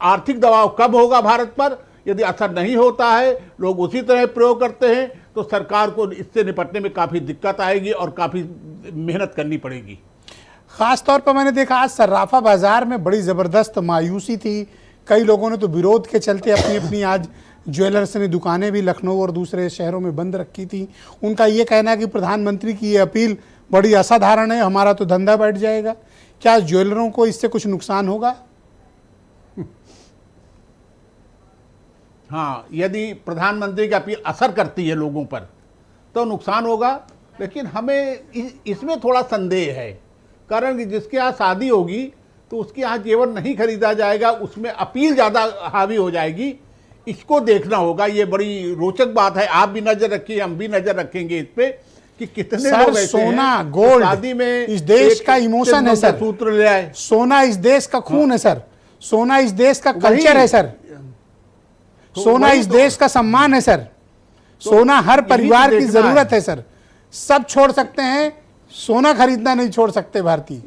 आर्थिक दबाव कम होगा भारत पर। यदि असर नहीं होता है, लोग उसी तरह प्रयोग करते हैं, तो सरकार को इससे निपटने में काफ़ी दिक्कत आएगी और काफ़ी मेहनत करनी पड़ेगी। ख़ास तौर पर मैंने देखा आज सर्राफा बाज़ार में बड़ी ज़बरदस्त मायूसी थी। कई लोगों ने तो विरोध के चलते अपनी अपनी आज ज्वेलर्स ने दुकानें भी लखनऊ और दूसरे शहरों में बंद रखी थी। उनका ये कहना है कि प्रधानमंत्री की ये अपील बड़ी असाधारण है, हमारा तो धंधा बैठ जाएगा। क्या ज्वेलरों को इससे कुछ नुकसान होगा? हाँ, यदि प्रधानमंत्री की अपील असर करती है लोगों पर तो नुकसान होगा, लेकिन हमें इसमें थोड़ा संदेह है। कारण कि जिसके यहाँ शादी होगी तो उसके यहाँ जेवर नहीं खरीदा जाएगा, उसमें अपील ज़्यादा हावी हो जाएगी। इसको देखना होगा। ये बड़ी रोचक बात है। आप भी नज़र रखिए, हम भी नज़र रखेंगे इस पे कि कितने लोग ऐसे सोना हैं गोल्ड शादी में इस देश का इमोशन है सर। सूत्र ले आए। सोना इस देश का खून है सर। सोना इस देश का कल्चर है सर। सोना इस देश का सम्मान है सर। सोना हर परिवार की जरूरत है सर। सब छोड़ सकते हैं, सोना खरीदना नहीं छोड़ सकते भारतीय।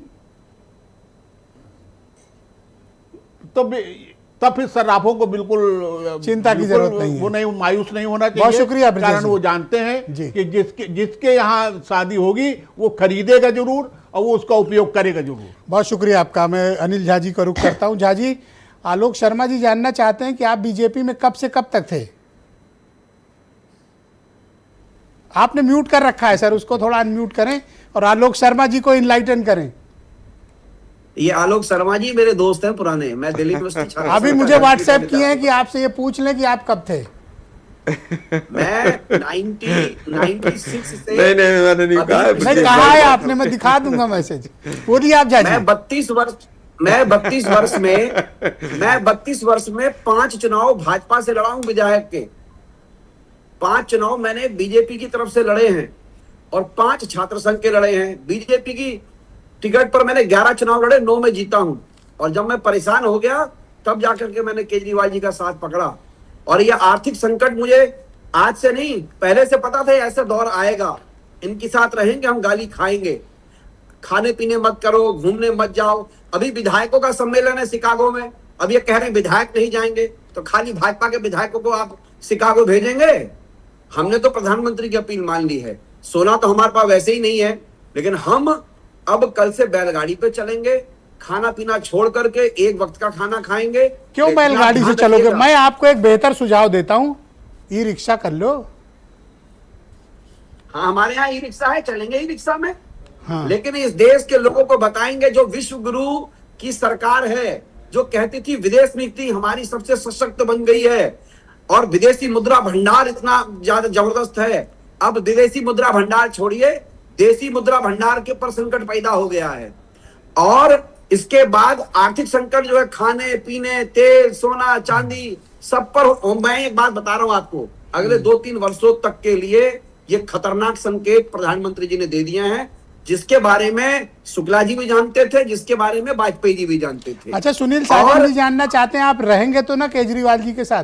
तब फिर सर्राफों को बिल्कुल चिंता की जरूरत नहीं है। वो नहीं, मायूस नहीं होना चाहिए। बहुत शुक्रिया ब्रजेश कारण जी। वो जानते हैं कि जिसके यहाँ शादी होगी वो खरीदेगा जरूर और वो उसका उपयोग करेगा जरूर। बहुत शुक्रिया आपका। मैं अनिल झा जी का रुख करता हूँ। झा जी, आलोक शर्मा जी जानना चाहते हैं कि आप बीजेपी में कब से कब तक थे? आपने म्यूट कर रखा है सर, उसको थोड़ा अनम्यूट करें और आलोक शर्मा जी को इनलाइटन करें। ये आलोक शर्मा जी मेरे दोस्त हैं पुराने, मैं दिल्ली यूनिवर्सिटी अभी मुझे व्हाट्सएप किए हैं कि आपसे ये पूछ लें कि आप कब थे। मैं 96 से नहीं मैंने नहीं कहा। नहीं कहा है आपने, मैं दिखा दूंगा मैसेज। बोलिए आप झा जी। मैं 32 वर्ष मैं 32 वर्ष में 5 चुनाव भाजपा से लड़ा हूं विधायक के। 5 चुनाव मैंने बीजेपी की तरफ से लड़े हैं और 5 छात्र संघ के लड़े हैं। बीजेपी की टिकट पर मैंने 11 चुनाव लड़े, 9 में जीता हूं। और जब मैं परेशान हो गया तब जाकर के मैंने केजरीवाल जी का साथ पकड़ा। और यह आर्थिक संकट मुझे आज से नहीं, पहले से पता था ऐसा दौर आएगा, इनके साथ रहेंगे, हम गाली खाएंगे। खाने पीने मत करो, घूमने मत जाओ। अभी विधायकों का सम्मेलन है शिकागो में, अब ये कह रहे हैं विधायक नहीं जाएंगे, तो खाली भाजपा के विधायकों को आप शिकागो भेजेंगे? हमने तो प्रधानमंत्री की अपील मान ली है। सोना तो हमारे पास वैसे ही नहीं है, लेकिन हम अब कल से बैलगाड़ी पे चलेंगे, खाना पीना छोड़ करके एक वक्त का खाना खाएंगे। क्यों बैलगाड़ी से चलोगे? मैं आपको एक बेहतर सुझाव देता हूं, ई रिक्शा कर लो। हाँ, हमारे यहाँ ई रिक्शा है, चलेंगे ई रिक्शा में। हाँ। लेकिन इस देश के लोगों को बताएंगे, जो विश्व गुरु की सरकार है, जो कहती थी विदेश नीति हमारी सबसे सशक्त बन गई है और विदेशी मुद्रा भंडार इतना ज्यादा जबरदस्त है, अब विदेशी मुद्रा भंडार छोड़िए, देसी मुद्रा भंडार के ऊपर संकट पैदा हो गया है। और इसके बाद आर्थिक संकट जो है, खाने पीने, तेल, सोना, चांदी सब पर। मैं एक बात बता रहा हूं आपको, अगले 2-3 वर्षों तक के लिए ये खतरनाक संकेत प्रधानमंत्री जी ने दे दिए हैं, जिसके बारे में शुक्ला जी भी जानते थे, जिसके बारे में वाजपेयी जी भी जानते थे। अच्छा, सुनील साजन जी जानना चाहते हैं, आप रहेंगे तो ना केजरीवाल जी के साथ?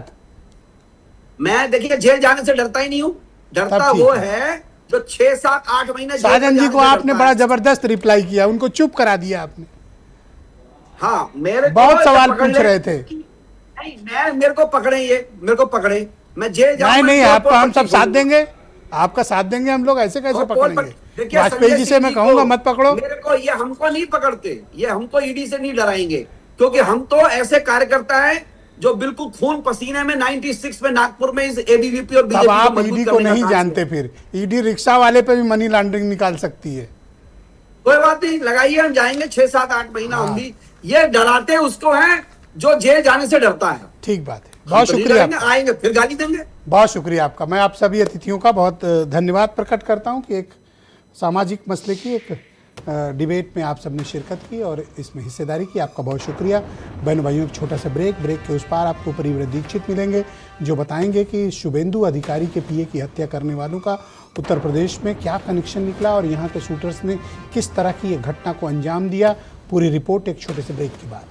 मैं देखिए जेल जाने से डरता ही नहीं हूं। डरता वो है जो 6, 7, 8 महीने साजन जी को आपने बड़ा जबरदस्त रिप्लाई किया, उनको चुप करा दिया आपने। हाँ, मेरे बहुत सवाल पूछ रहे थे। नहीं, मेरे को पकड़े, मैं जेल जाऊंगा। नहीं, आपको हम सब साथ देंगे, आपका साथ देंगे हम लोग। ऐसे कैसे पकड़ेंगे? वाजपेयी जी से मैं कहूंगा मत पकड़ो। मेरे को ये हमको नहीं पकड़ते, ये हमको ईडी से नहीं डराएंगे, क्योंकि हम तो ऐसे कार्यकर्ता हैं जो बिल्कुल खून पसीने में 96 में नागपुर में इस एबीवीपी और बीजेपी आप ईडी को नहीं जानते, फिर ईडी रिक्शा वाले पे भी मनी लॉन्ड्रिंग निकाल सकती है। कोई बात नहीं, लगाइए, हम जाएंगे 6, 7, 8 महीना। हम भी ये डराते उसको हैं जो जेल जाने से डरता है। ठीक बात है, बहुत शुक्रिया। आएंगे फिर गाली देंगे। बहुत शुक्रिया आपका। मैं आप सभी अतिथियों का बहुत धन्यवाद प्रकट करता हूं कि एक सामाजिक मसले की एक डिबेट में आप सबने शिरकत की और इसमें हिस्सेदारी की। आपका बहुत शुक्रिया। बहन भाइयों, एक छोटा सा ब्रेक के उस पार आपको परिव्रत दीक्षित मिलेंगे, जो बताएंगे कि शुभेंदु अधिकारी के पीए की हत्या करने वालों का उत्तर प्रदेश में क्या कनेक्शन निकला और यहाँ के शूटर्स ने किस तरह की एक घटना को अंजाम दिया। पूरी रिपोर्ट एक छोटे से ब्रेक के बाद।